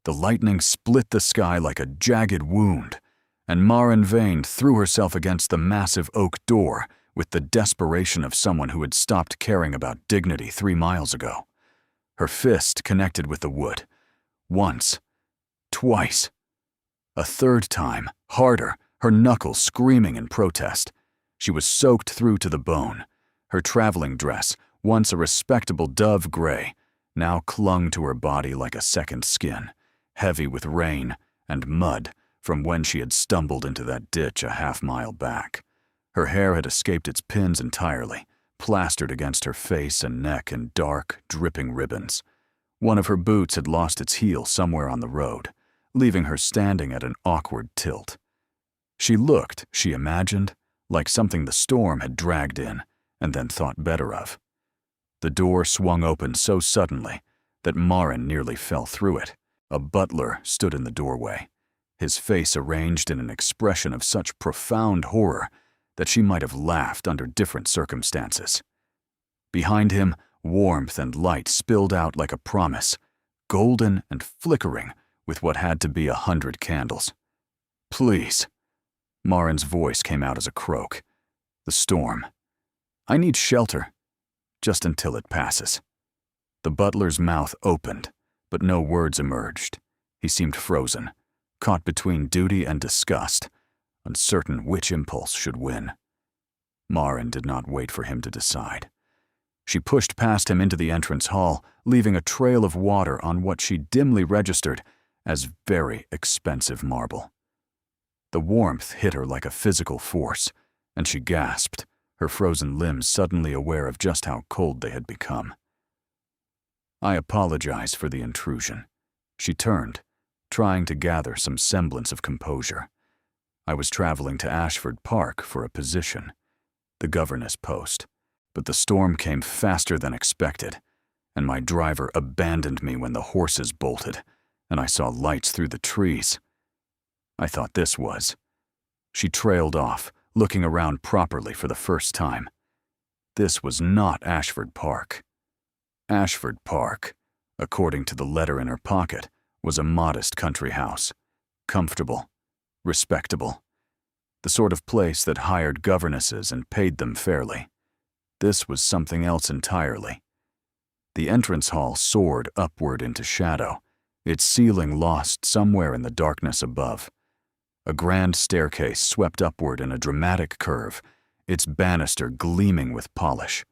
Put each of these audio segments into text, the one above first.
The lightning split the sky like a jagged wound, and Maren Vane threw herself against the massive oak door with the desperation of someone who had stopped caring about dignity 3 miles ago. Her fist connected with the wood. Once. Twice. A third time, harder, her knuckles screaming in protest. She was soaked through to the bone. Her traveling dress, once a respectable dove gray, now clung to her body like a second skin, heavy with rain and mud from when she had stumbled into that ditch a half-mile back. Her hair had escaped its pins entirely, plastered against her face and neck in dark, dripping ribbons. One of her boots had lost its heel somewhere on the road, leaving her standing at an awkward tilt. She looked, she imagined, like something the storm had dragged in and then thought better of. The door swung open so suddenly that Maren nearly fell through it. A butler stood in the doorway, his face arranged in an expression of such profound horror that she might have laughed under different circumstances. Behind him, warmth and light spilled out like a promise, golden and flickering with what had to be 100 candles. "Please." Maren's voice came out as a croak. "The storm. I need shelter, just until it passes." The butler's mouth opened, but no words emerged. He seemed frozen, caught between duty and disgust, uncertain which impulse should win. Maren did not wait for him to decide. She pushed past him into the entrance hall, leaving a trail of water on what she dimly registered as very expensive marble. The warmth hit her like a physical force, and she gasped, her frozen limbs suddenly aware of just how cold they had become. "I apologize for the intrusion." She turned, trying to gather some semblance of composure. "I was traveling to Ashford Park for a position, the governess post, but the storm came faster than expected, and my driver abandoned me when the horses bolted, and I saw lights through the trees. I thought this was." She trailed off, looking around properly for the first time. This was not Ashford Park. Ashford Park, according to the letter in her pocket, was a modest country house, comfortable, respectable, the sort of place that hired governesses and paid them fairly. This was something else entirely. The entrance hall soared upward into shadow, its ceiling lost somewhere in the darkness above. A grand staircase swept upward in a dramatic curve, its banister gleaming with polish.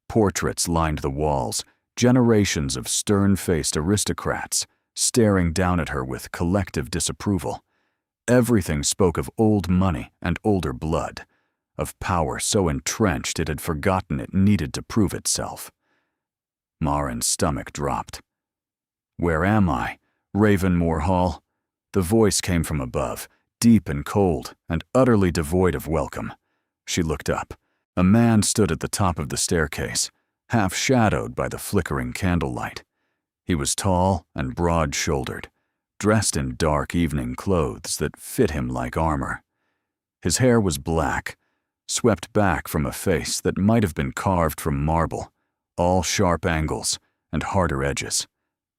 Portraits lined the walls, generations of stern-faced aristocrats staring down at her with collective disapproval. Everything spoke of old money and older blood, of power so entrenched it had forgotten it needed to prove itself. Maren's stomach dropped. "Where am I? Ravenmore Hall?" The voice came from above, deep and cold and utterly devoid of welcome. She looked up. A man stood at the top of the staircase, half shadowed by the flickering candlelight. He was tall and broad-shouldered, dressed in dark evening clothes that fit him like armor. His hair was black, swept back from a face that might have been carved from marble, all sharp angles and harder edges,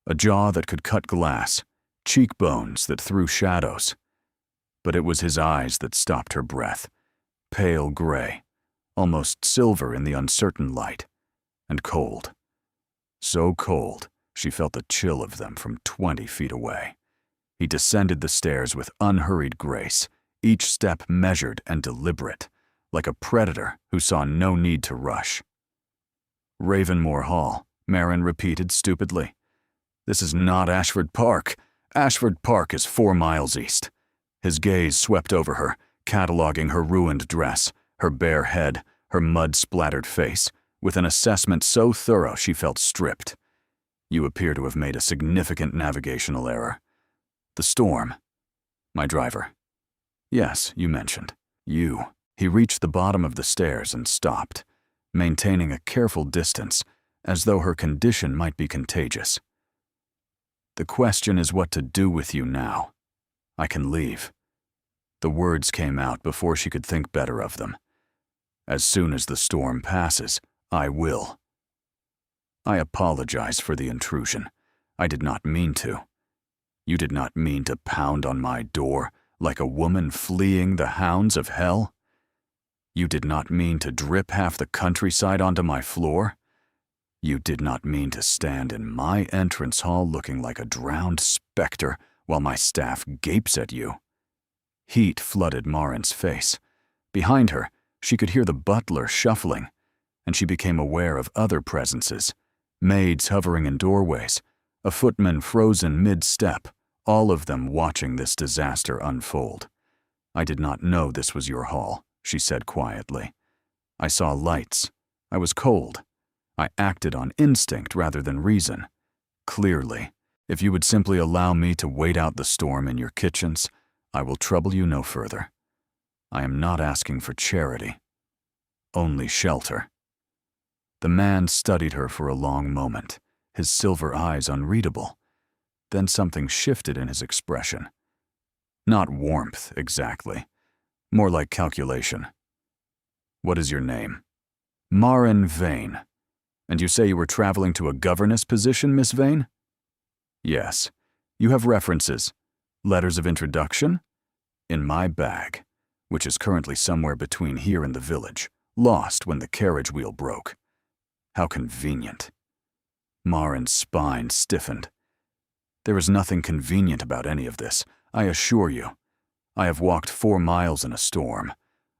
a jaw that could cut glass, cheekbones that threw shadows. But it was his eyes that stopped her breath, pale gray, almost silver in the uncertain light, and cold. So cold, she felt the chill of them from 20 feet away. He descended the stairs with unhurried grace, each step measured and deliberate, like a predator who saw no need to rush. "Ravenmore Hall," Maren repeated stupidly. "This is not Ashford Park. Ashford Park is 4 miles east." His gaze swept over her, cataloging her ruined dress, her bare head, her mud-splattered face, with an assessment so thorough she felt stripped. "You appear to have made a significant navigational error. The storm. My driver. Yes, you mentioned. You." He reached the bottom of the stairs and stopped, maintaining a careful distance, as though her condition might be contagious. "The question is what to do with you now. I can leave." The words came out before she could think better of them. "As soon as the storm passes, I will." "I apologize for the intrusion. I did not mean to." You did not mean to pound on my door like a woman fleeing the hounds of hell? You did not mean to drip half the countryside onto my floor? You did not mean to stand in my entrance hall looking like a drowned specter while my staff gapes at you? Heat flooded Marin's face. Behind her, she could hear the butler shuffling, and she became aware of other presences, maids hovering in doorways, a footman frozen mid-step, all of them watching this disaster unfold. I did not know this was your hall, she said quietly. I saw lights. I was cold. I acted on instinct rather than reason. Clearly, if you would simply allow me to wait out the storm in your kitchens, I will trouble you no further. I am not asking for charity, only shelter. The man studied her for a long moment, his silver eyes unreadable. Then something shifted in his expression. Not warmth, exactly. More like calculation. What is your name? Marin Vane. And you say you were traveling to a governess position, Miss Vane? Yes. You have references. Letters of introduction? In my bag, which is currently somewhere between here and the village, lost when the carriage wheel broke. How convenient. Marin's spine stiffened. There is nothing convenient about any of this, I assure you. I have walked 4 miles in a storm.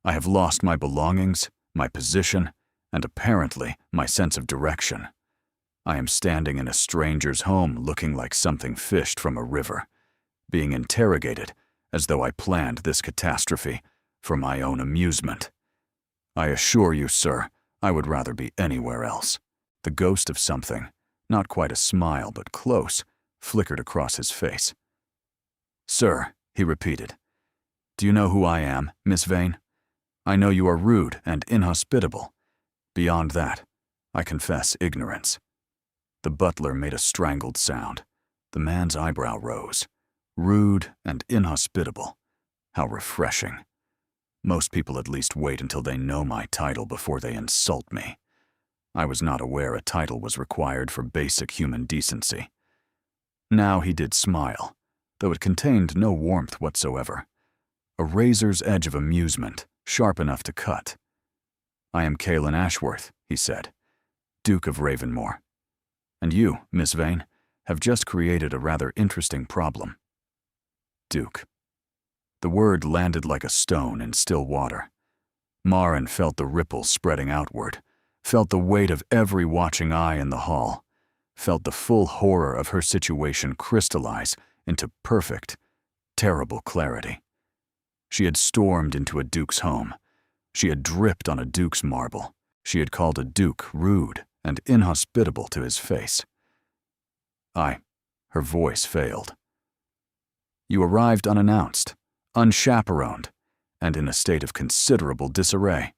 I have lost my belongings, my position, and apparently my sense of direction. I am standing in a stranger's home looking like something fished from a river, being interrogated as though I planned this catastrophe for my own amusement. I assure you, sir, I would rather be anywhere else. The ghost of something, not quite a smile but close, flickered across his face. Sir, he repeated, do you know who I am, Miss Vane? I know you are rude and inhospitable. Beyond that, I confess ignorance. The butler made a strangled sound. The man's eyebrow rose. Rude and inhospitable. How refreshing. Most people at least wait until they know my title before they insult me. I was not aware a title was required for basic human decency. Now he did smile, though it contained no warmth whatsoever. A razor's edge of amusement, sharp enough to cut. I am Caelan Ashworth, he said, Duke of Ravenmore. And you, Miss Vane, have just created a rather interesting problem. Duke. The word landed like a stone in still water. Marin felt the ripples spreading outward, felt the weight of every watching eye in the hall, felt the full horror of her situation crystallize into perfect, terrible clarity. She had stormed into a duke's home. She had dripped on a duke's marble. She had called a duke rude and inhospitable to his face. Her voice failed. You arrived unannounced, unchaperoned, and in a state of considerable disarray.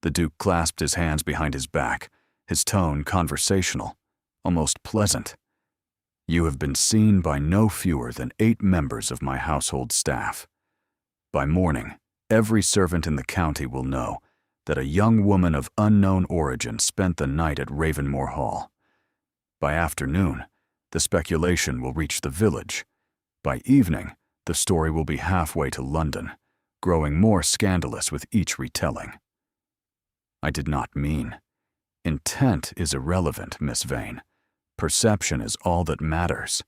The duke clasped his hands behind his back, his tone conversational, almost pleasant. You have been seen by no fewer than 8 members of my household staff. By morning, every servant in the county will know that a young woman of unknown origin spent the night at Ravenmore Hall. By afternoon, the speculation will reach the village. By evening, the story will be halfway to London, growing more scandalous with each retelling. I did not mean. Intent is irrelevant, Miss Vane. Perception is all that matters.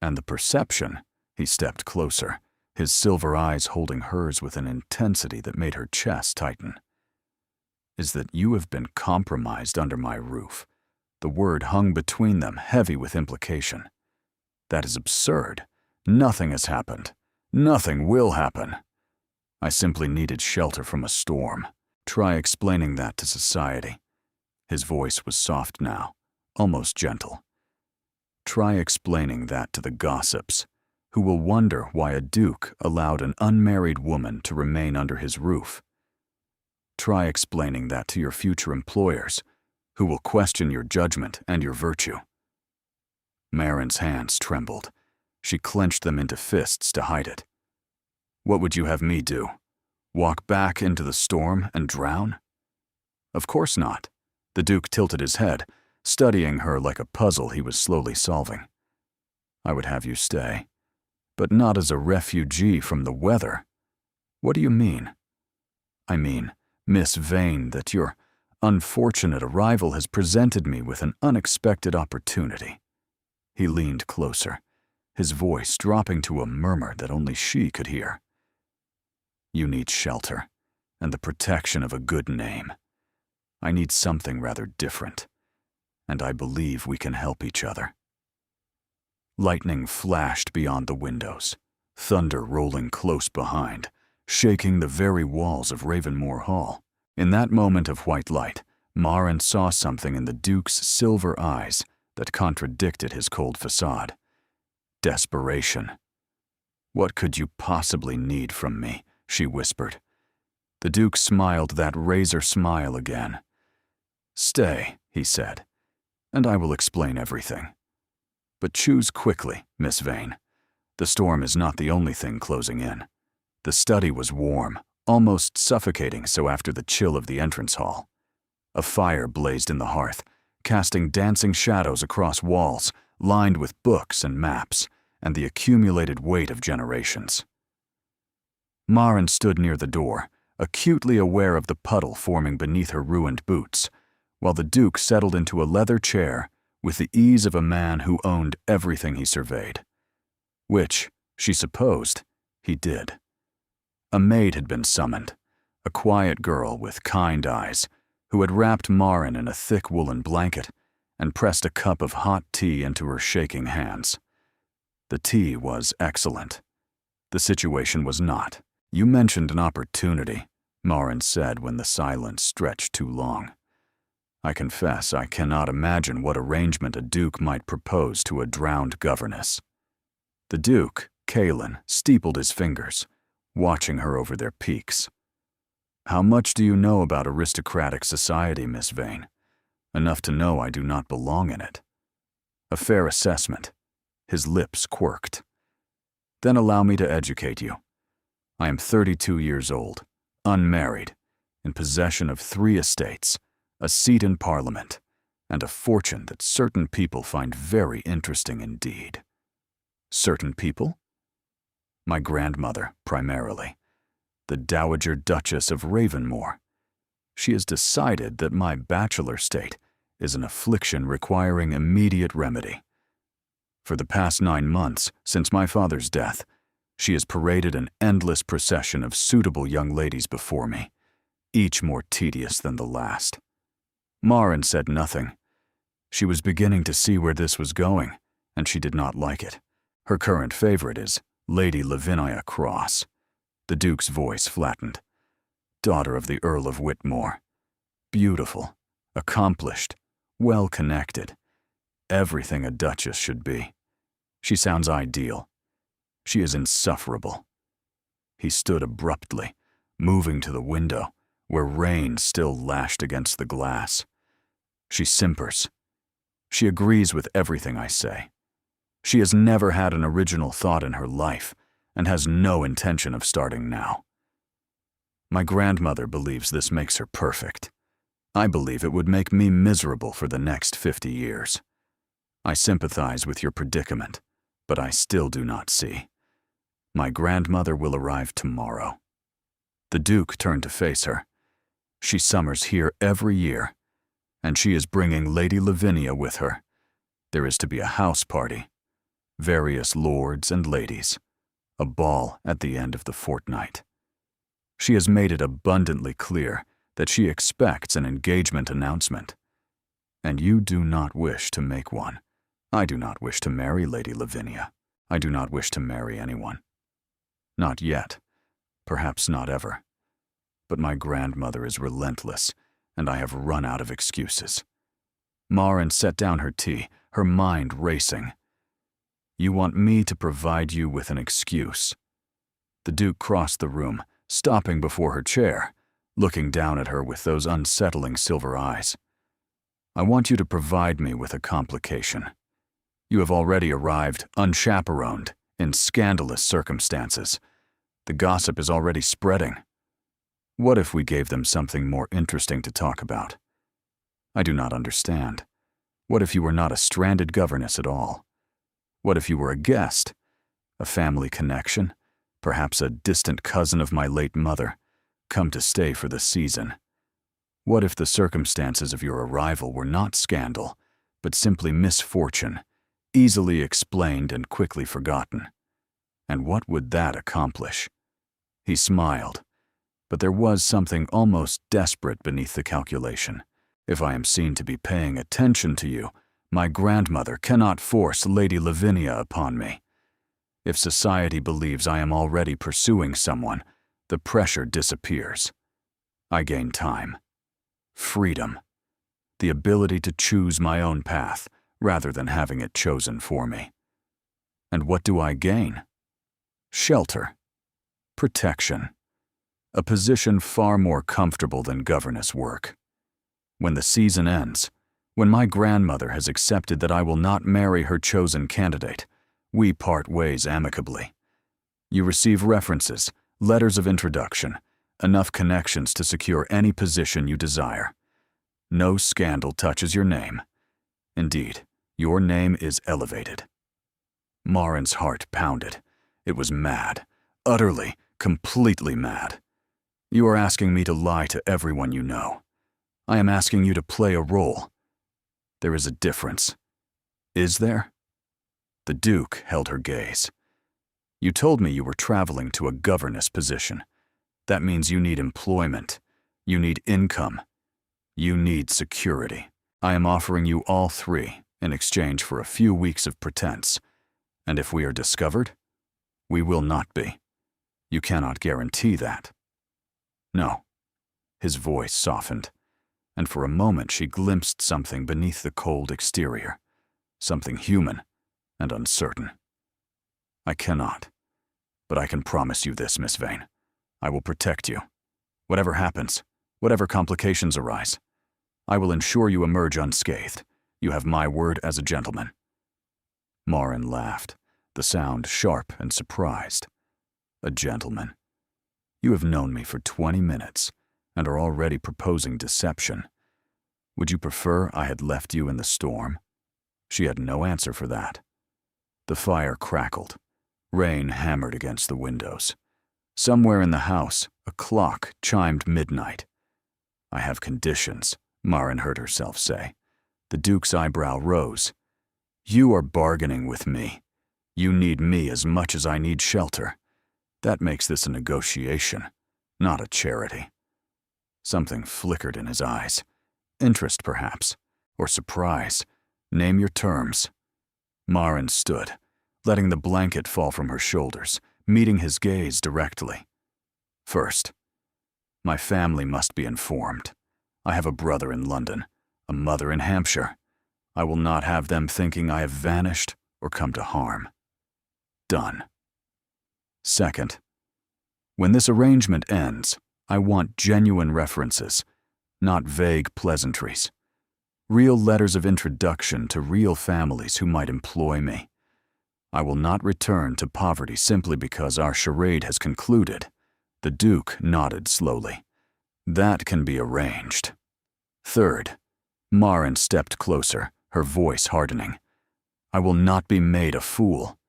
And the perception, he stepped closer, his silver eyes holding hers with an intensity that made her chest tighten, is that you have been compromised under my roof. The word hung between them, heavy with implication. That is absurd. Nothing has happened. Nothing will happen. I simply needed shelter from a storm. Try explaining that to society. His voice was soft now, almost gentle. Try explaining that to the gossips, who will wonder why a duke allowed an unmarried woman to remain under his roof. Try explaining that to your future employers, who will question your judgment and your virtue. Marin's hands trembled. She clenched them into fists to hide it. What would you have me do? Walk back into the storm and drown? Of course not. The Duke tilted his head, studying her like a puzzle he was slowly solving. I would have you stay, but not as a refugee from the weather. What do you mean? I mean, Miss Vane, that your unfortunate arrival has presented me with an unexpected opportunity. He leaned closer, his voice dropping to a murmur that only she could hear. You need shelter and the protection of a good name. I need something rather different, and I believe we can help each other. Lightning flashed beyond the windows, thunder rolling close behind, shaking the very walls of Ravenmore Hall. In that moment of white light, Marin saw something in the Duke's silver eyes that contradicted his cold facade. Desperation. What could you possibly need from me? She whispered. The Duke smiled that razor smile again. Stay, he said, and I will explain everything. But choose quickly, Miss Vane. The storm is not the only thing closing in. The study was warm, almost suffocating so after the chill of the entrance hall. A fire blazed in the hearth, casting dancing shadows across walls, lined with books and maps, and the accumulated weight of generations. Marin stood near the door, acutely aware of the puddle forming beneath her ruined boots, while the Duke settled into a leather chair with the ease of a man who owned everything he surveyed. Which, she supposed, he did. A maid had been summoned, a quiet girl with kind eyes, who had wrapped Marin in a thick woolen blanket and pressed a cup of hot tea into her shaking hands. The tea was excellent. The situation was not. You mentioned an opportunity, Marin said when the silence stretched too long. I confess I cannot imagine what arrangement a duke might propose to a drowned governess. The Duke, Kalen, steepled his fingers, watching her over their peaks. How much do you know about aristocratic society, Miss Vane? Enough to know I do not belong in it. A fair assessment. His lips quirked. Then allow me to educate you. I am 32 years old, unmarried, in possession of 3 estates, a seat in Parliament, and a fortune that certain people find very interesting indeed. Certain people? My grandmother, primarily, the Dowager Duchess of Ravenmore. She has decided that my bachelor state is an affliction requiring immediate remedy. For the past 9 months, since my father's death, she has paraded an endless procession of suitable young ladies before me, each more tedious than the last. Marin said nothing. She was beginning to see where this was going, and she did not like it. Her current favorite is Lady Lavinia Cross. The Duke's voice flattened. Daughter of the Earl of Whitmore. Beautiful, accomplished, well-connected. Everything a duchess should be. She sounds ideal. She is insufferable. He stood abruptly, moving to the window, where rain still lashed against the glass. She simpers. She agrees with everything I say. She has never had an original thought in her life, and has no intention of starting now. My grandmother believes this makes her perfect. I believe it would make me miserable for the next 50 years. I sympathize with your predicament, but I still do not see. My grandmother will arrive tomorrow. The Duke turned to face her. She summers here every year, and she is bringing Lady Lavinia with her. There is to be a house party, various lords and ladies, a ball at the end of the fortnight. She has made it abundantly clear that she expects an engagement announcement. And you do not wish to make one. I do not wish to marry Lady Lavinia. I do not wish to marry anyone. Not yet. Perhaps not ever. But my grandmother is relentless, and I have run out of excuses. Marin set down her tea, her mind racing. You want me to provide you with an excuse. The Duke crossed the room, stopping before her chair, looking down at her with those unsettling silver eyes. I want you to provide me with a complication. You have already arrived, unchaperoned, in scandalous circumstances. The gossip is already spreading. What if we gave them something more interesting to talk about? I do not understand. What if you were not a stranded governess at all? What if you were a guest? A family connection? Perhaps a distant cousin of my late mother, come to stay for the season? What if the circumstances of your arrival were not scandal, but simply misfortune, easily explained and quickly forgotten? And what would that accomplish? He smiled, but there was something almost desperate beneath the calculation. If I am seen to be paying attention to you, my grandmother cannot force Lady Lavinia upon me. If society believes I am already pursuing someone, the pressure disappears. I gain time, freedom, the ability to choose my own path rather than having it chosen for me. And what do I gain? Shelter, protection, a position far more comfortable than governess work. When the season ends, when my grandmother has accepted that I will not marry her chosen candidate, we part ways amicably. You receive references, letters of introduction, enough connections to secure any position you desire. No scandal touches your name. Indeed, your name is elevated. Marin's heart pounded. It was mad, utterly, completely mad. You are asking me to lie to everyone you know. I am asking you to play a role. There is a difference. Is there? The Duke held her gaze. You told me you were traveling to a governess position. That means you need employment. You need income. You need security. I am offering you all three in exchange for a few weeks of pretense. And if we are discovered, we will not be. You cannot guarantee that. No. His voice softened, and for a moment she glimpsed something beneath the cold exterior, something human and uncertain. I cannot, but I can promise you this, Miss Vane. I will protect you. Whatever happens, whatever complications arise, I will ensure you emerge unscathed. You have my word as a gentleman. Marin laughed, the sound sharp and surprised. A gentleman. You have known me for 20 minutes and are already proposing deception. Would you prefer I had left you in the storm? She had no answer for that. The fire crackled. Rain hammered against the windows. Somewhere in the house, a clock chimed midnight. I have conditions, Marin heard herself say. The Duke's eyebrow rose. You are bargaining with me. You need me as much as I need shelter. That makes this a negotiation, not a charity. Something flickered in his eyes. Interest, perhaps, or surprise. Name your terms. Marin stood, letting the blanket fall from her shoulders, meeting his gaze directly. First, my family must be informed. I have a brother in London, a mother in Hampshire. I will not have them thinking I have vanished or come to harm. Done. Second, when this arrangement ends, I want genuine references, not vague pleasantries. Real letters of introduction to real families who might employ me. I will not return to poverty simply because our charade has concluded. The Duke nodded slowly. That can be arranged. Third, Marin stepped closer, her voice hardening. I will not be made a fool.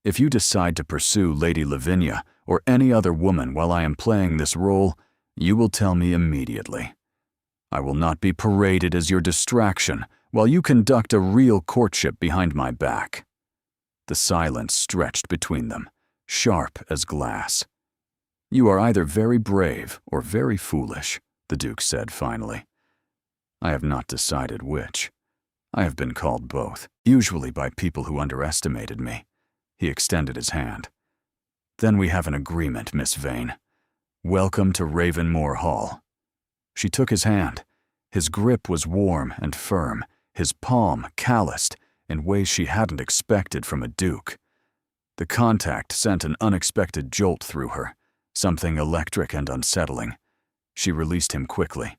If you decide to pursue Lady Lavinia or any other woman while I am playing this role, you will tell me immediately. I will not be paraded as your distraction while you conduct a real courtship behind my back. The silence stretched between them, sharp as glass. You are either very brave or very foolish, the Duke said finally. I have not decided which. I have been called both, usually by people who underestimated me. He extended his hand. Then we have an agreement, Miss Vane. Welcome to Ravenmore Hall. She took his hand. His grip was warm and firm, his palm calloused in ways she hadn't expected from a Duke. The contact sent an unexpected jolt through her, something electric and unsettling. She released him quickly.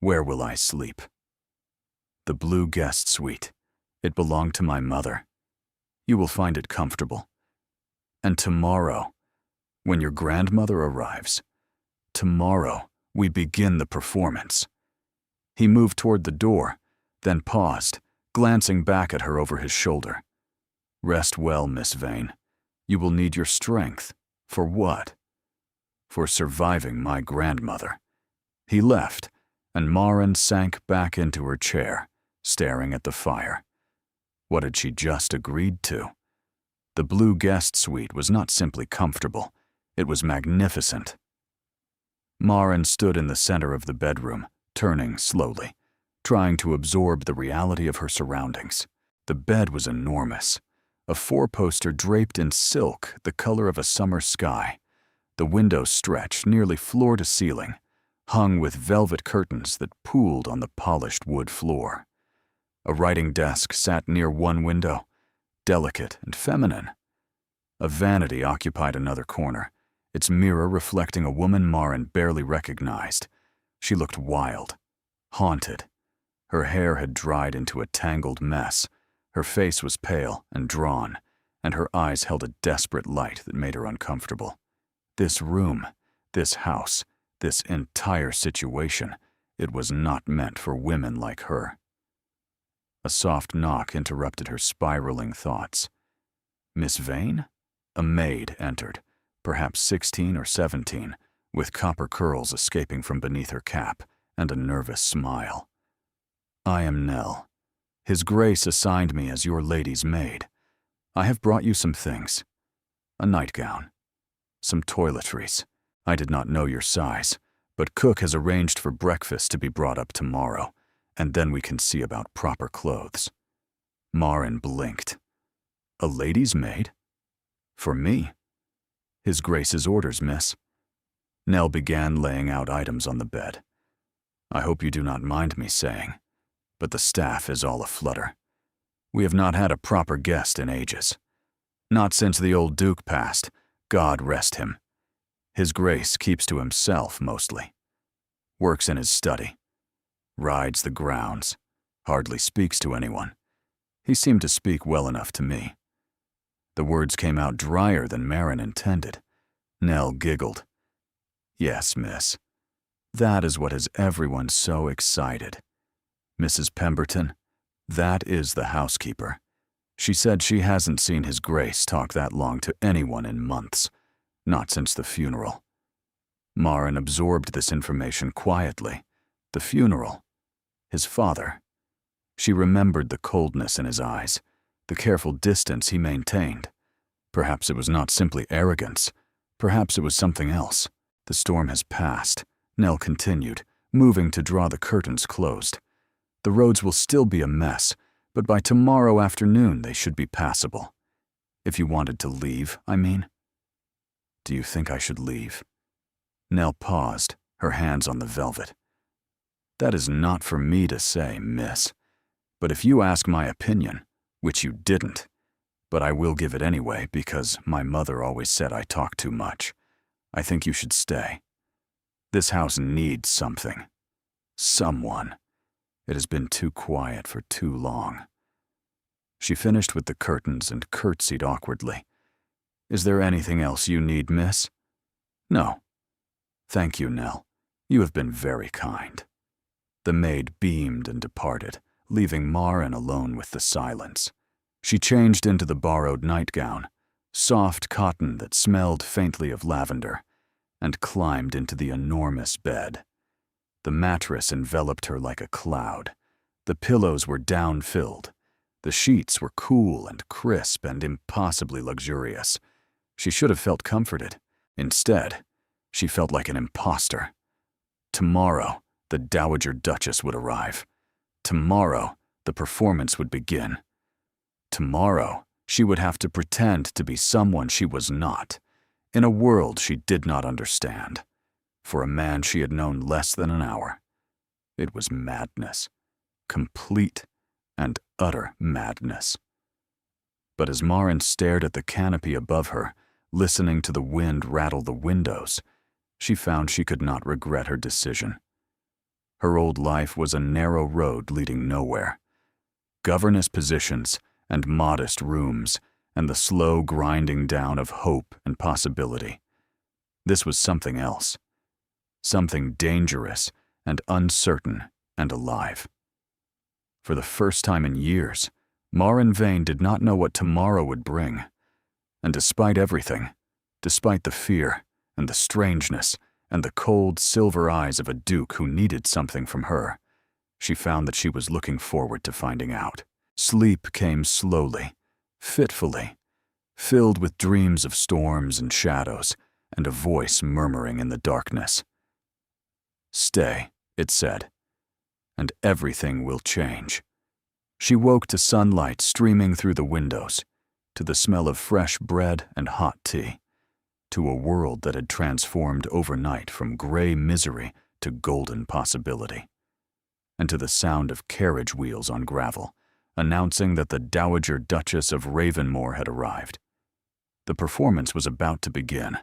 Where will I sleep? The Blue Guest Suite. It belonged to my mother. You will find it comfortable. And tomorrow, when your grandmother arrives, tomorrow we begin the performance. He moved toward the door, then paused, glancing back at her over his shoulder. Rest well, Miss Vane. You will need your strength. For what? For surviving my grandmother. He left, and Marin sank back into her chair, staring at the fire. What had she just agreed to? The blue guest suite was not simply comfortable, it was magnificent. Marin stood in the center of the bedroom, turning slowly, trying to absorb the reality of her surroundings. The bed was enormous, a four-poster draped in silk the color of a summer sky. The windows stretched nearly floor to ceiling, hung with velvet curtains that pooled on the polished wood floor. A writing desk sat near one window, delicate and feminine. A vanity occupied another corner, its mirror reflecting a woman Marin barely recognized. She looked wild, haunted. Her hair had dried into a tangled mess. Her face was pale and drawn, and her eyes held a desperate light that made her uncomfortable. This room, this house, this entire situation, it was not meant for women like her. A soft knock interrupted her spiraling thoughts. Miss Vane? A maid entered, perhaps 16 or 17, with copper curls escaping from beneath her cap and a nervous smile. I am Nell. His Grace assigned me as your lady's maid. I have brought you some things. A nightgown. Some toiletries. I did not know your size, but Cook has arranged for breakfast to be brought up tomorrow, and then we can see about proper clothes. Marin blinked. A lady's maid? For me? His Grace's orders, miss. Nell began laying out items on the bed. I hope you do not mind me saying, but the staff is all aflutter. We have not had a proper guest in ages. Not since the old Duke passed, God rest him. His Grace keeps to himself mostly. Works in his study. Rides the grounds. Hardly speaks to anyone. He seemed to speak well enough to me. The words came out drier than Marin intended. Nell giggled. Yes, miss. That is what has everyone so excited. Mrs. Pemberton, that is the housekeeper. She said she hasn't seen His Grace talk that long to anyone in months, not since the funeral. Marin absorbed this information quietly. The funeral. His father. She remembered the coldness in his eyes, the careful distance he maintained. Perhaps it was not simply arrogance. Perhaps it was something else. The storm has passed, Nell continued, moving to draw the curtains closed. The roads will still be a mess, but by tomorrow afternoon they should be passable. If you wanted to leave, I mean. Do you think I should leave? Nell paused, her hands on the velvet. That is not for me to say, miss. But if you ask my opinion, which you didn't, but I will give it anyway because my mother always said I talk too much, I think you should stay. This house needs something. Someone. It has been too quiet for too long. She finished with the curtains and curtsied awkwardly. Is there anything else you need, miss? No. Thank you, Nell. You have been very kind. The maid beamed and departed, leaving Marin alone with the silence. She changed into the borrowed nightgown, soft cotton that smelled faintly of lavender, and climbed into the enormous bed. The mattress enveloped her like a cloud. The pillows were down-filled. The sheets were cool and crisp and impossibly luxurious. She should have felt comforted. Instead, she felt like an imposter. Tomorrow, the Dowager Duchess would arrive. Tomorrow, the performance would begin. Tomorrow, she would have to pretend to be someone she was not, in a world she did not understand, for a man she had known less than an hour. It was madness, complete and utter madness. But as Marin stared at the canopy above her, listening to the wind rattle the windows, she found she could not regret her decision. Her old life was a narrow road leading nowhere. Governess positions and modest rooms, and the slow grinding down of hope and possibility. This was something else. Something dangerous and uncertain and alive. For the first time in years, Marin Vane did not know what tomorrow would bring, and despite everything, despite the fear and the strangeness and the cold silver eyes of a duke who needed something from her, she found that she was looking forward to finding out. Sleep came slowly, fitfully, filled with dreams of storms and shadows, and a voice murmuring in the darkness. "Stay," it said, "and everything will change." She woke to sunlight streaming through the windows, to the smell of fresh bread and hot tea, to a world that had transformed overnight from gray misery to golden possibility, and to the sound of carriage wheels on gravel, announcing that the Dowager Duchess of Ravenmore had arrived. The performance was about to begin.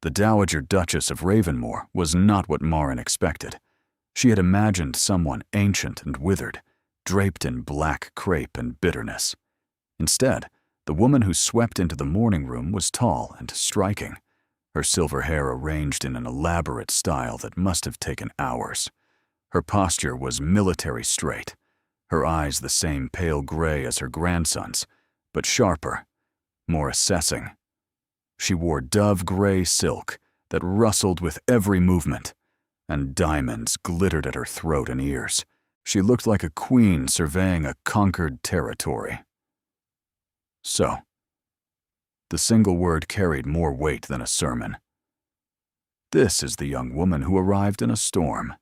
The Dowager Duchess of Ravenmore was not what Marin expected. She had imagined someone ancient and withered, draped in black crepe and bitterness. Instead, the woman who swept into the morning room was tall and striking, her silver hair arranged in an elaborate style that must have taken hours. Her posture was military straight, her eyes the same pale gray as her grandson's, but sharper, more assessing. She wore dove-gray silk that rustled with every movement, and diamonds glittered at her throat and ears. She looked like a queen surveying a conquered territory. So, the single word carried more weight than a sermon. This is the young woman who arrived in a storm.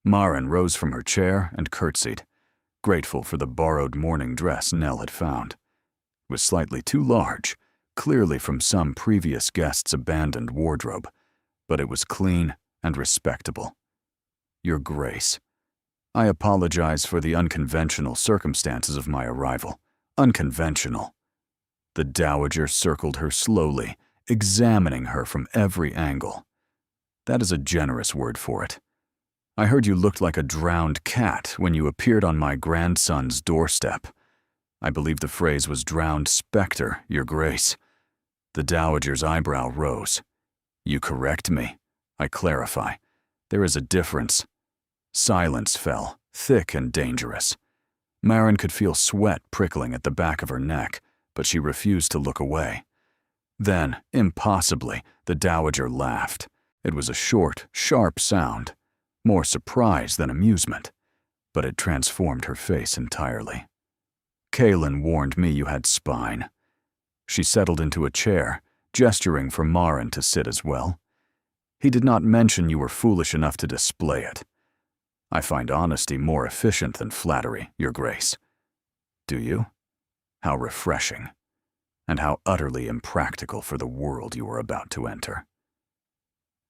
Marin rose from her chair and curtsied, grateful for the borrowed morning dress Nell had found. It was slightly too large, clearly from some previous guest's abandoned wardrobe, but it was clean and respectable. "Your Grace, I apologize for the unconventional circumstances of my arrival. Unconventional." The Dowager circled her slowly, examining her from every angle. "That is a generous word for it. I heard you looked like a drowned cat when you appeared on my grandson's doorstep. I believe the phrase was drowned specter, Your Grace." The Dowager's eyebrow rose. "You correct me. I clarify. There is a difference." Silence fell, thick and dangerous. Marin could feel sweat prickling at the back of her neck, but she refused to look away. Then, impossibly, the Dowager laughed. It was a short, sharp sound, more surprise than amusement, but it transformed her face entirely. "Kaelin warned me you had spine." She settled into a chair, gesturing for Marin to sit as well. "He did not mention you were foolish enough to display it. I find honesty more efficient than flattery, Your Grace." "Do you? How refreshing, and how utterly impractical for the world you are about to enter."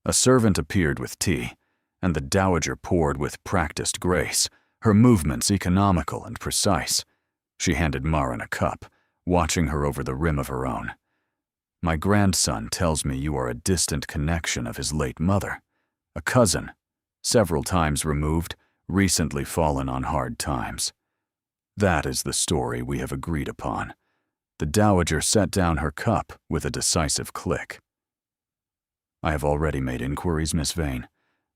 A servant appeared with tea, and the Dowager poured with practiced grace, her movements economical and precise. She handed Marin a cup, watching her over the rim of her own. "My grandson tells me you are a distant connection of his late mother, a cousin, several times removed, recently fallen on hard times. That is the story we have agreed upon." The Dowager set down her cup with a decisive click. "I have already made inquiries, Miss Vane.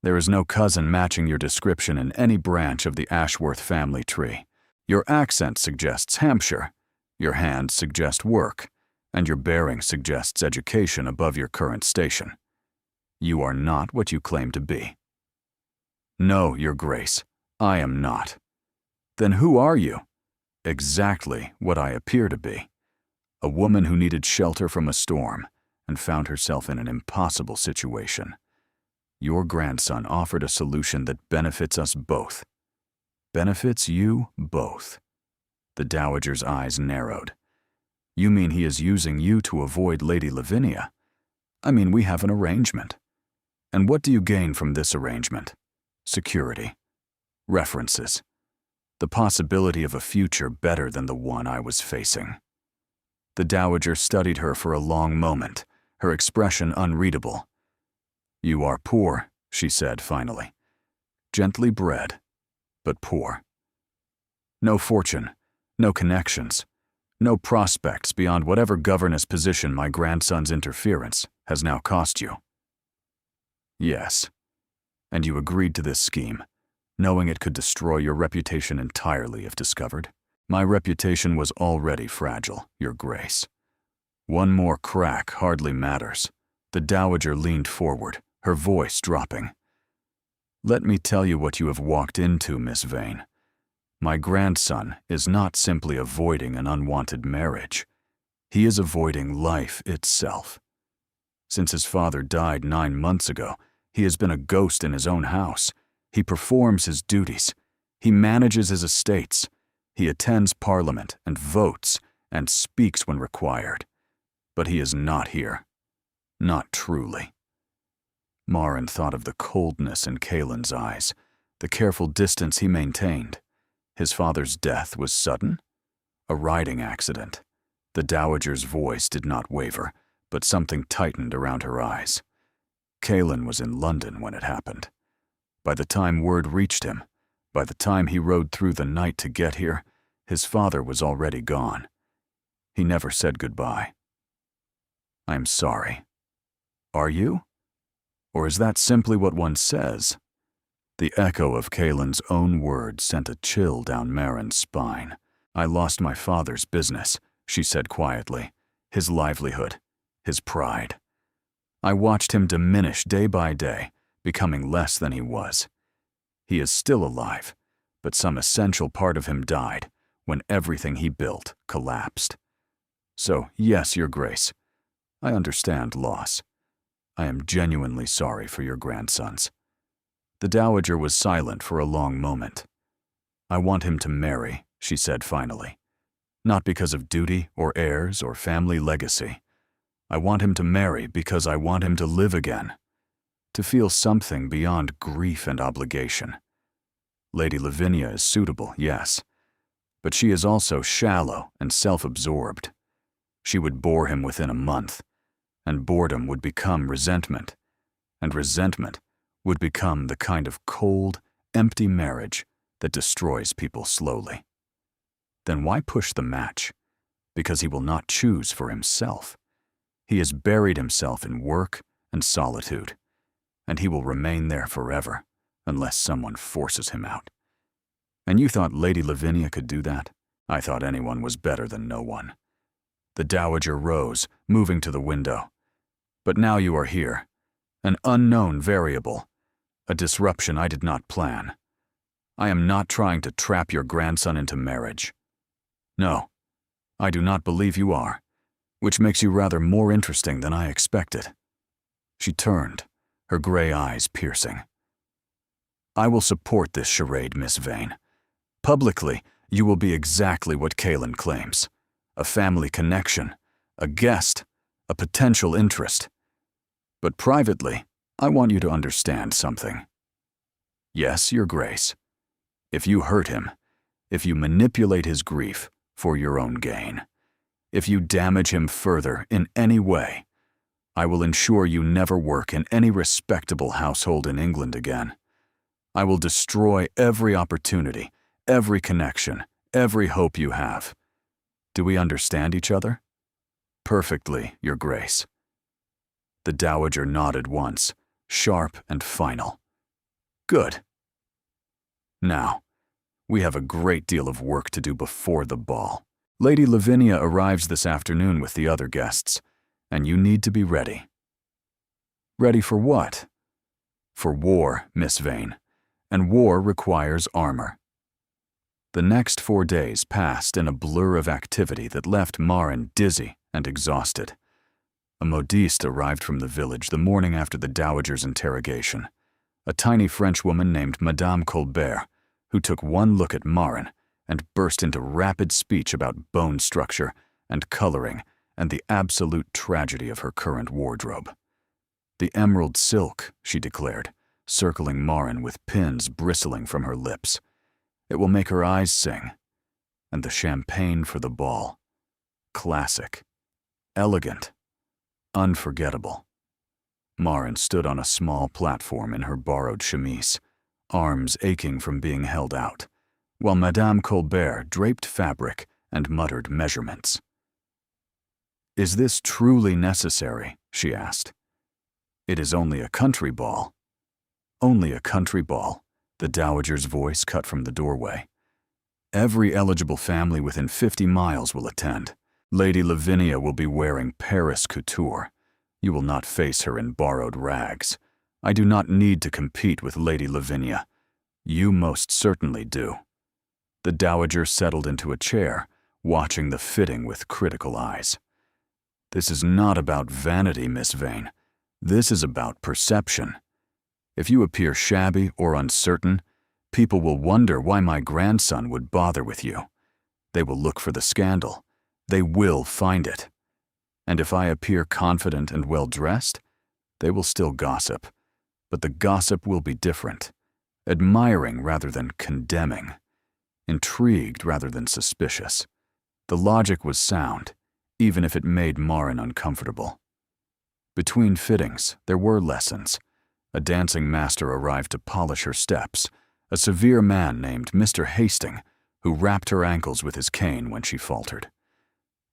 There is no cousin matching your description in any branch of the Ashworth family tree. Your accent suggests Hampshire, your hands suggest work, and your bearing suggests education above your current station. You are not what you claim to be." "No, Your Grace, I am not." "Then who are you?" "Exactly what I appear to be. A woman who needed shelter from a storm and found herself in an impossible situation. Your grandson offered a solution that benefits us both. Benefits you both." The Dowager's eyes narrowed. "You mean he is using you to avoid Lady Lavinia? I mean, we have an arrangement. And what do you gain from this arrangement? Security. References. The possibility of a future better than the one I was facing." The Dowager studied her for a long moment, her expression unreadable. "You are poor," she said finally. "Gently bred, but poor. No fortune, no connections, no prospects beyond whatever governess position my grandson's interference has now cost you." "Yes. And you agreed to this scheme, knowing it could destroy your reputation entirely if discovered?" My reputation was already fragile, Your Grace. One more crack hardly matters. The Dowager leaned forward, her voice dropping. Let me tell you what you have walked into, Miss Vane. My grandson is not simply avoiding an unwanted marriage. He is avoiding life itself. Since his father died 9 months ago, he has been a ghost in his own house. He performs his duties. He manages his estates. He attends Parliament and votes and speaks when required. But he is not here. Not truly. Marin thought of the coldness in Kaelin's eyes, the careful distance he maintained. His father's death was sudden? A riding accident. The Dowager's voice did not waver, but something tightened around her eyes. Kaelin was in London when it happened. By the time word reached him, by the time he rode through the night to get here, his father was already gone. He never said goodbye. I'm sorry. Are you? Or is that simply what one says? The echo of Kaelin's own words sent a chill down Marin's spine. I lost my father's business, she said quietly, his livelihood, his pride. I watched him diminish day by day, becoming less than he was. He is still alive, but some essential part of him died when everything he built collapsed. So, yes, Your Grace, I understand loss. I am genuinely sorry for your grandsons. The Dowager was silent for a long moment. I want him to marry, she said finally. Not because of duty or heirs or family legacy. I want him to marry because I want him to live again. To feel something beyond grief and obligation. Lady Lavinia is suitable, yes. But she is also shallow and self-absorbed. She would bore him within a month, and boredom would become resentment, and resentment would become the kind of cold, empty marriage that destroys people slowly. Then why push the match? Because he will not choose for himself. He has buried himself in work and solitude, and he will remain there forever unless someone forces him out. And you thought Lady Lavinia could do that? I thought anyone was better than no one. The Dowager rose, moving to the window. But now you are here. An unknown variable. A disruption I did not plan. I am not trying to trap your grandson into marriage. No, I do not believe you are, which makes you rather more interesting than I expected. She turned, her gray eyes piercing. I will support this charade, Miss Vane. Publicly, you will be exactly what Kaelin claims. A family connection, a guest, a potential interest. But privately, I want you to understand something. Yes, Your Grace. If you hurt him, if you manipulate his grief for your own gain, if you damage him further in any way, I will ensure you never work in any respectable household in England again. I will destroy every opportunity, every connection, every hope you have. Do we understand each other? Perfectly, Your Grace. The Dowager nodded once, sharp and final. Good. Now, we have a great deal of work to do before the ball. Lady Lavinia arrives this afternoon with the other guests, and you need to be ready. Ready for what? For war, Miss Vane, and war requires armor. The next 4 days passed in a blur of activity that left Marin dizzy and exhausted. A modiste arrived from the village the morning after the Dowager's interrogation, a tiny Frenchwoman named Madame Colbert, who took one look at Marin and burst into rapid speech about bone structure and coloring and the absolute tragedy of her current wardrobe. The emerald silk, she declared, circling Marin with pins bristling from her lips. It will make her eyes sing. And the champagne for the ball. Classic. Elegant. Unforgettable. Marin stood on a small platform in her borrowed chemise, arms aching from being held out, while Madame Colbert draped fabric and muttered measurements. Is this truly necessary? She asked. It is only a country ball. Only a country ball, the Dowager's voice cut from the doorway. Every eligible family within 50 miles will attend. Lady Lavinia will be wearing Paris couture. You will not face her in borrowed rags. I do not need to compete with Lady Lavinia. You most certainly do." The dowager settled into a chair, watching the fitting with critical eyes. "This is not about vanity, Miss Vane. This is about perception. If you appear shabby or uncertain, people will wonder why my grandson would bother with you. They will look for the scandal. They will find it. And if I appear confident and well-dressed, they will still gossip. But the gossip will be different. Admiring rather than condemning. Intrigued rather than suspicious. The logic was sound, even if it made Marin uncomfortable. Between fittings, there were lessons. A dancing master arrived to polish her steps, a severe man named Mr. Hastings, who rapped her ankles with his cane when she faltered.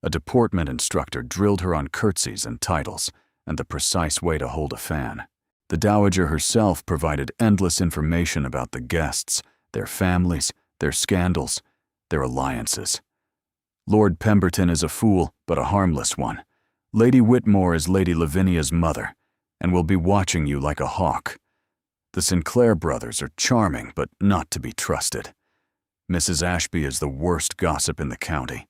A deportment instructor drilled her on curtsies and titles and the precise way to hold a fan. The dowager herself provided endless information about the guests, their families, their scandals, their alliances. Lord Pemberton is a fool, but a harmless one. Lady Whitmore is Lady Lavinia's mother, and will be watching you like a hawk. The Sinclair brothers are charming, but not to be trusted. Mrs. Ashby is the worst gossip in the county.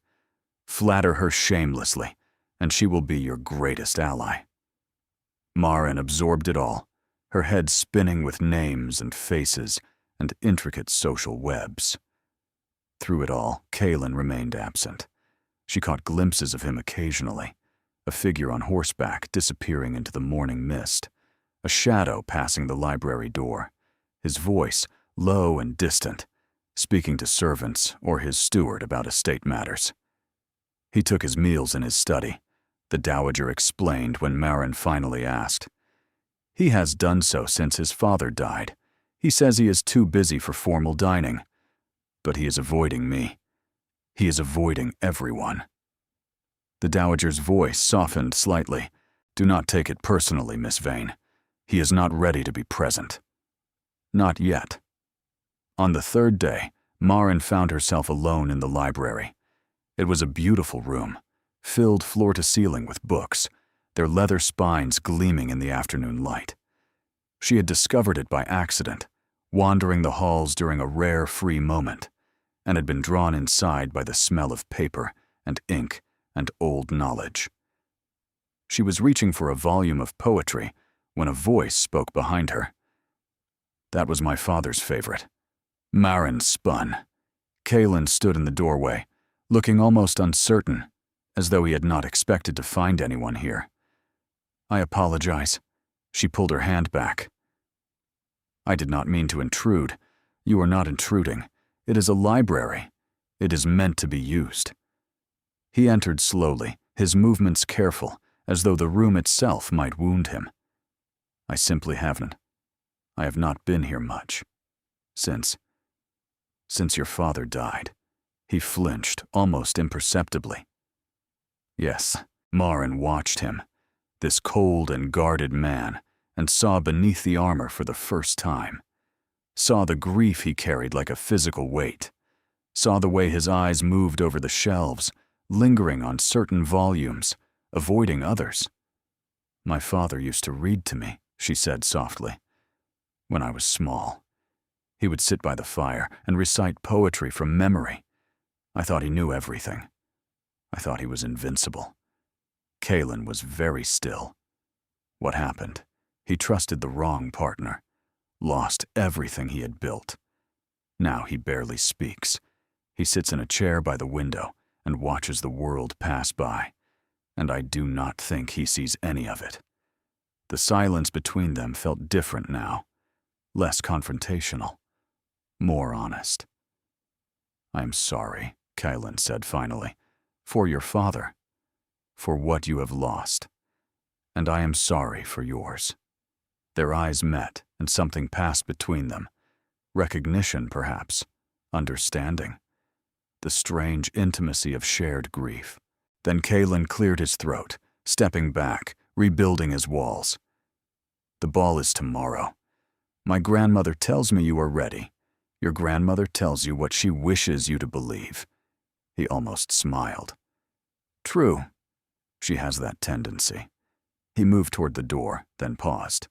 Flatter her shamelessly, and she will be your greatest ally." Marin absorbed it all, her head spinning with names and faces and intricate social webs. Through it all, Kaelin remained absent. She caught glimpses of him occasionally, a figure on horseback disappearing into the morning mist, a shadow passing the library door, his voice low and distant, speaking to servants or his steward about estate matters. He took his meals in his study, the dowager explained when Marin finally asked. "He has done so since his father died. He says he is too busy for formal dining. But he is avoiding me. He is avoiding everyone." The dowager's voice softened slightly. "Do not take it personally, Miss Vane. He is not ready to be present." Not yet. On the third day, Marin found herself alone in the library. It was a beautiful room, filled floor to ceiling with books, their leather spines gleaming in the afternoon light. She had discovered it by accident, wandering the halls during a rare free moment, and had been drawn inside by the smell of paper and ink and old knowledge. She was reaching for a volume of poetry when a voice spoke behind her. That was my father's favorite. Marin spun. Kaelin stood in the doorway, looking almost uncertain, as though he had not expected to find anyone here. "I apologize." She pulled her hand back. "I did not mean to intrude. You are not intruding. It is a library. It is meant to be used." He entered slowly, his movements careful, as though the room itself might wound him. "I simply haven't. I have not been here much. Since your father died." He flinched, almost imperceptibly. Yes, Marin watched him, this cold and guarded man, and saw beneath the armor for the first time. Saw the grief he carried like a physical weight. Saw the way his eyes moved over the shelves, lingering on certain volumes, avoiding others. "My father used to read to me," she said softly. "When I was small. He would sit by the fire and recite poetry from memory. I thought he knew everything. I thought he was invincible." Kaelin was very still. What happened? He trusted the wrong partner. Lost everything he had built. Now he barely speaks. He sits in a chair by the window and watches the world pass by, and I do not think he sees any of it. The silence between them felt different now, less confrontational, more honest. "I am sorry," Kaelin said finally, "for your father, for what you have lost, and I am sorry for yours." Their eyes met, and something passed between them. Recognition, perhaps. Understanding. The strange intimacy of shared grief. Then Kaelin cleared his throat, stepping back, rebuilding his walls. "The ball is tomorrow. My grandmother tells me you are ready. Your grandmother tells you what she wishes you to believe." He almost smiled. "True. She has that tendency." He moved toward the door, then paused.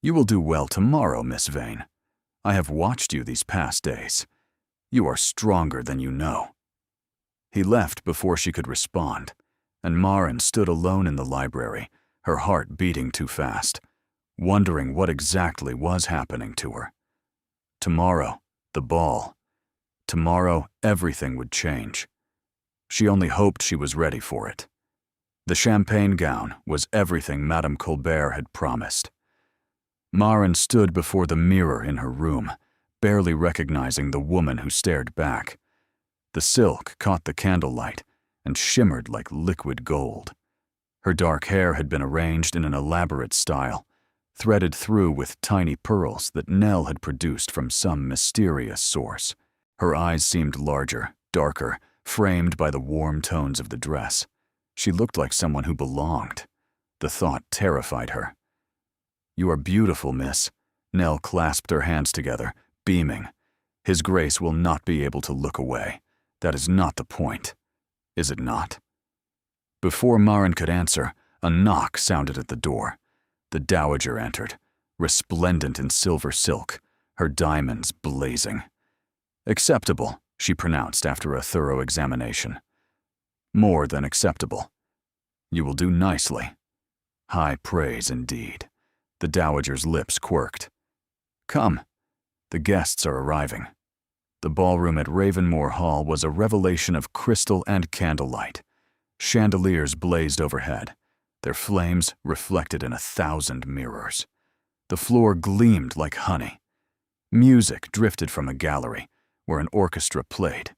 "You will do well tomorrow, Miss Vane. I have watched you these past days. You are stronger than you know." He left before she could respond, and Maren stood alone in the library, her heart beating too fast, wondering what exactly was happening to her. Tomorrow, the ball. Tomorrow, everything would change. She only hoped she was ready for it. The champagne gown was everything Madame Colbert had promised. Maren stood before the mirror in her room, barely recognizing the woman who stared back. The silk caught the candlelight and shimmered like liquid gold. Her dark hair had been arranged in an elaborate style, threaded through with tiny pearls that Nell had produced from some mysterious source. Her eyes seemed larger, darker, framed by the warm tones of the dress. She looked like someone who belonged. The thought terrified her. "You are beautiful, miss." Nell clasped her hands together, beaming. "His Grace will not be able to look away. That is not the point. Is it not?" Before Maren could answer, a knock sounded at the door. The dowager entered, resplendent in silver silk, her diamonds blazing. "Acceptable," she pronounced after a thorough examination. "More than acceptable. You will do nicely." High praise indeed. The dowager's lips quirked. "Come. The guests are arriving." The ballroom at Ravenmore Hall was a revelation of crystal and candlelight. Chandeliers blazed overhead, their flames reflected in 1,000 mirrors. The floor gleamed like honey. Music drifted from a gallery where an orchestra played,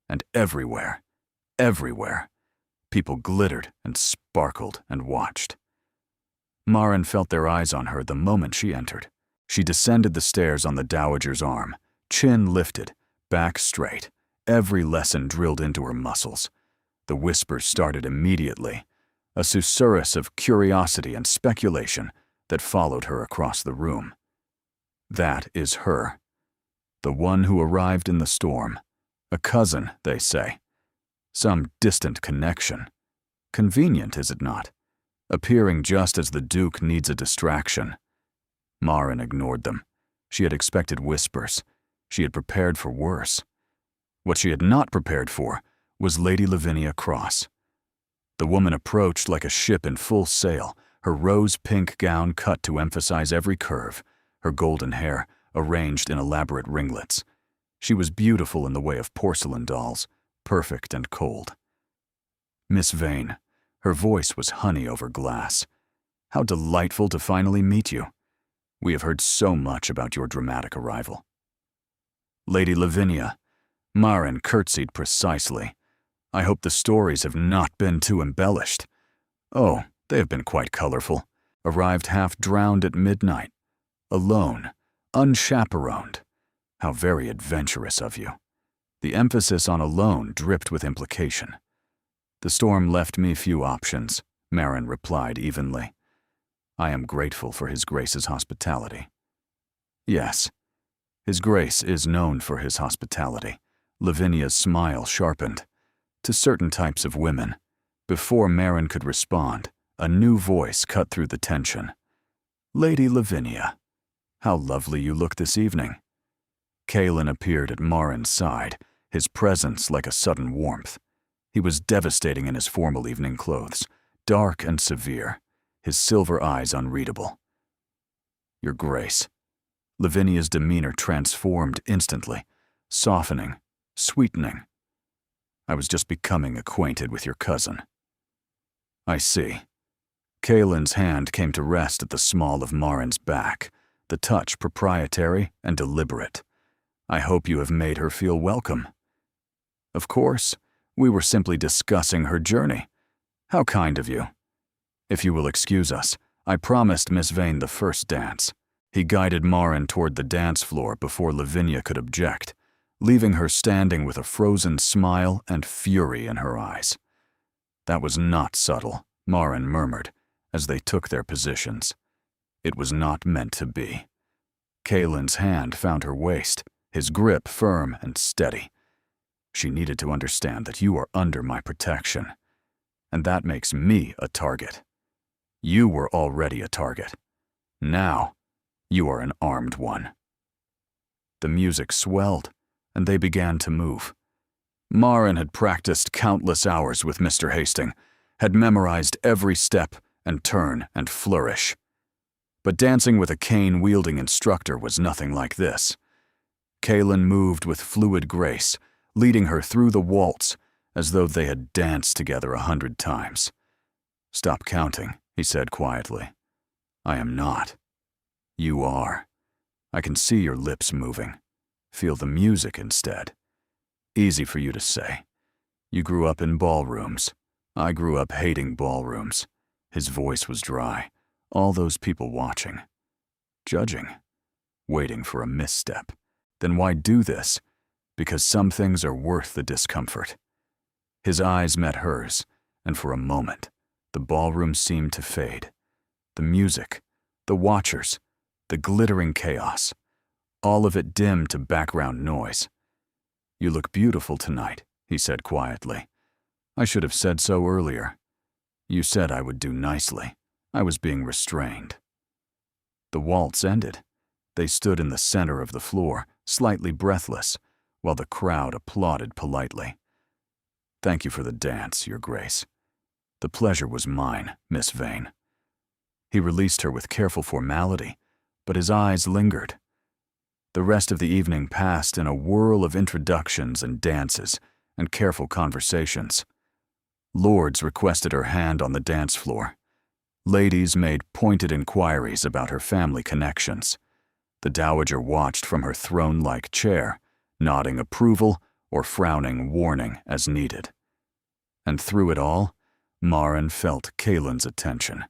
and everywhere, people glittered and sparkled and watched. Maren felt their eyes on her the moment she entered. She descended the stairs on the dowager's arm, chin lifted, back straight, every lesson drilled into her muscles. The whispers started immediately, a susurrus of curiosity and speculation that followed her across the room. That is her. The one who arrived in the storm. A cousin, they say. Some distant connection. Convenient, is it not? Appearing just as the Duke needs a distraction. Maren ignored them. She had expected whispers. She had prepared for worse. What she had not prepared for was Lady Lavinia Cross. The woman approached like a ship in full sail, her rose-pink gown cut to emphasize every curve, her golden hair arranged in elaborate ringlets. She was beautiful in the way of porcelain dolls, perfect and cold. "Miss Vane." Her voice was honey over glass. "How delightful to finally meet you. We have heard so much about your dramatic arrival." "Lady Lavinia." Maren curtsied precisely. "I hope the stories have not been too embellished." "Oh, they have been quite colorful. Arrived half drowned at midnight. Alone, unchaperoned. How very adventurous of you." The emphasis on alone dripped with implication. "The storm left me few options," Maren replied evenly. "I am grateful for His Grace's hospitality." "Yes, His Grace is known for his hospitality." Lavinia's smile sharpened. "To certain types of women." Before Maren could respond, a new voice cut through the tension. "Lady Lavinia, how lovely you look this evening." Kalen appeared at Maren's side, his presence like a sudden warmth. He was devastating in his formal evening clothes, dark and severe, his silver eyes unreadable. "Your Grace." Lavinia's demeanor transformed instantly, softening, sweetening. "I was just becoming acquainted with your cousin." "I see." Kalen's hand came to rest at the small of Maren's back, the touch proprietary and deliberate. "I hope you have made her feel welcome." "Of course. We were simply discussing her journey." "How kind of you." "If you will excuse us, I promised Miss Vane the first dance." He guided Maren toward the dance floor before Lavinia could object, leaving her standing with a frozen smile and fury in her eyes. "That was not subtle," Maren murmured, as they took their positions. "It was not meant to be." Kalen's hand found her waist, his grip firm and steady. She needed to understand that you are under my protection, and that makes me a target. You were already a target. Now, you are an armed one. The music swelled, and they began to move. Marin had practiced countless hours with Mr. Hastings, had memorized every step and turn and flourish. But dancing with a cane-wielding instructor was nothing like this. Kaylin moved with fluid grace, leading her through the waltz as though they had danced together 100 times. "Stop counting," he said quietly. "I am not. You are. I can see your lips moving. Feel the music instead. Easy for you to say. You grew up in ballrooms. I grew up hating ballrooms." His voice was dry. All those people watching. Judging. Waiting for a misstep. Then why do this? Because some things are worth the discomfort. His eyes met hers, and for a moment, the ballroom seemed to fade. The music, the watchers, the glittering chaos, all of it dimmed to background noise. "You look beautiful tonight," he said quietly. "I should have said so earlier. You said I would do nicely. I was being restrained." The waltz ended. They stood in the center of the floor, slightly breathless, while the crowd applauded politely. "Thank you for the dance, Your Grace. The pleasure was mine, Miss Vane." He released her with careful formality, but his eyes lingered. The rest of the evening passed in a whirl of introductions and dances and careful conversations. Lords requested her hand on the dance floor. Ladies made pointed inquiries about her family connections. The dowager watched from her throne-like chair, nodding approval or frowning warning as needed. And through it all, Marin felt Kaylin's attention.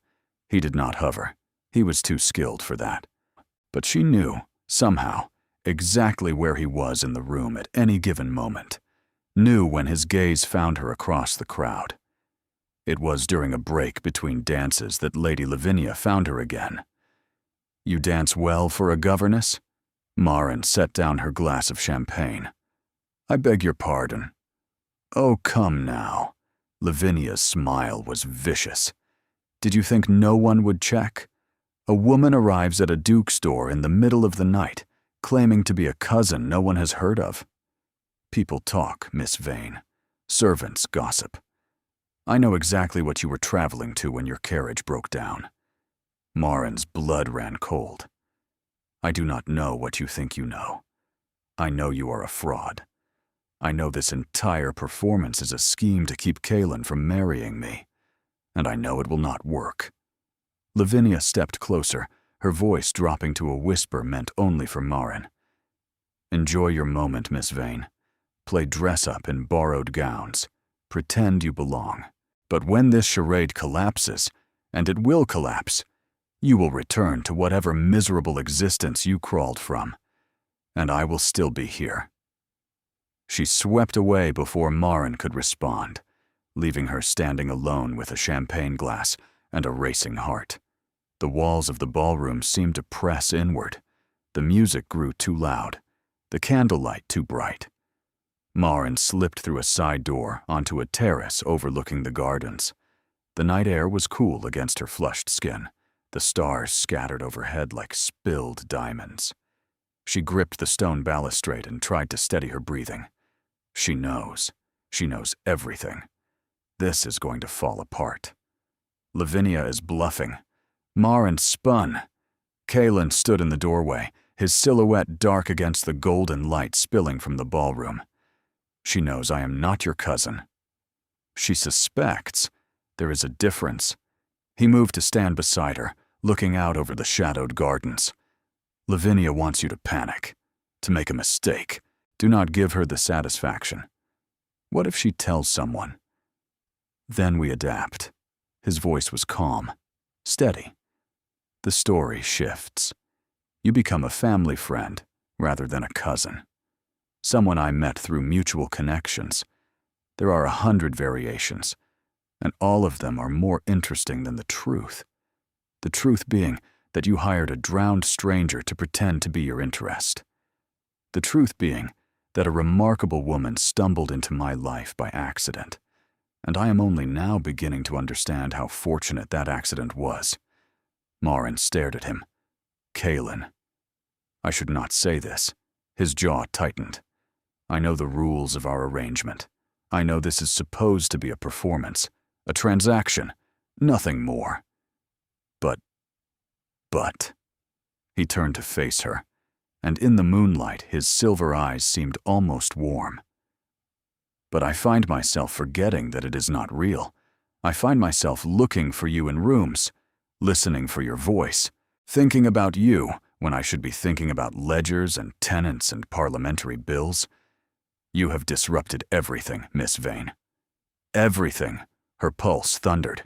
He did not hover. He was too skilled for that. But she knew, somehow, exactly where he was in the room at any given moment. Knew when his gaze found her across the crowd. It was during a break between dances that Lady Lavinia found her again. "You dance well for a governess?" Marin set down her glass of champagne. "I beg your pardon." "Oh, come now." Lavinia's smile was vicious. "Did you think no one would check? A woman arrives at a Duke's store in the middle of the night, claiming to be a cousin no one has heard of. People talk, Miss Vane. Servants gossip. I know exactly what you were traveling to when your carriage broke down." Marin's blood ran cold. "I do not know what you think you know. I know you are a fraud. I know this entire performance is a scheme to keep Kaylin from marrying me. And I know it will not work." Lavinia stepped closer, her voice dropping to a whisper meant only for Marin. "Enjoy your moment, Miss Vane. Play dress-up in borrowed gowns. Pretend you belong. But when this charade collapses, and it will collapse, you will return to whatever miserable existence you crawled from. And I will still be here." She swept away before Marin could respond, leaving her standing alone with a champagne glass and a racing heart. The walls of the ballroom seemed to press inward. The music grew too loud, the candlelight too bright. Marin slipped through a side door onto a terrace overlooking the gardens. The night air was cool against her flushed skin, the stars scattered overhead like spilled diamonds. She gripped the stone balustrade and tried to steady her breathing. She knows. She knows everything. This is going to fall apart. Lavinia is bluffing. Marin spun. Kaylin stood in the doorway, his silhouette dark against the golden light spilling from the ballroom. She knows I am not your cousin. She suspects. There is a difference. He moved to stand beside her, looking out over the shadowed gardens. "Lavinia wants you to panic, to make a mistake. Do not give her the satisfaction. What if she tells someone? Then we adapt." His voice was calm, steady. "The story shifts. You become a family friend rather than a cousin. Someone I met through mutual connections. There are 100 variations, and all of them are more interesting than the truth. The truth being that you hired a drowned stranger to pretend to be your interest. The truth being that a remarkable woman stumbled into my life by accident, and I am only now beginning to understand how fortunate that accident was. Marin stared at him. Kaelin. I should not say this. His jaw tightened. I know the rules of our arrangement. I know this is supposed to be a performance, a transaction, nothing more. But, he turned to face her, and in the moonlight his silver eyes seemed almost warm. But I find myself forgetting that it is not real. I find myself looking for you in rooms, listening for your voice, thinking about you when I should be thinking about ledgers and tenants and parliamentary bills. You have disrupted everything, Miss Vane. Everything, her pulse thundered.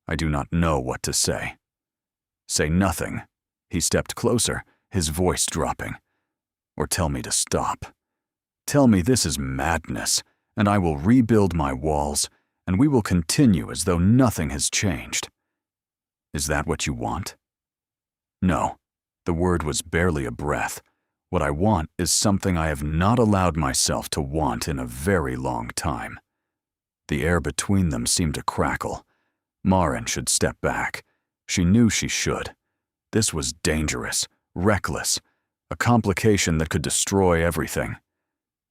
I do not know what to say. Say nothing. He stepped closer, his voice dropping. Or tell me to stop. Tell me this is madness, and I will rebuild my walls, and we will continue as though nothing has changed. Is that what you want? No, the word was barely a breath. What I want is something I have not allowed myself to want in a very long time. The air between them seemed to crackle. Marin should step back. She knew she should. This was dangerous, reckless, a complication that could destroy everything.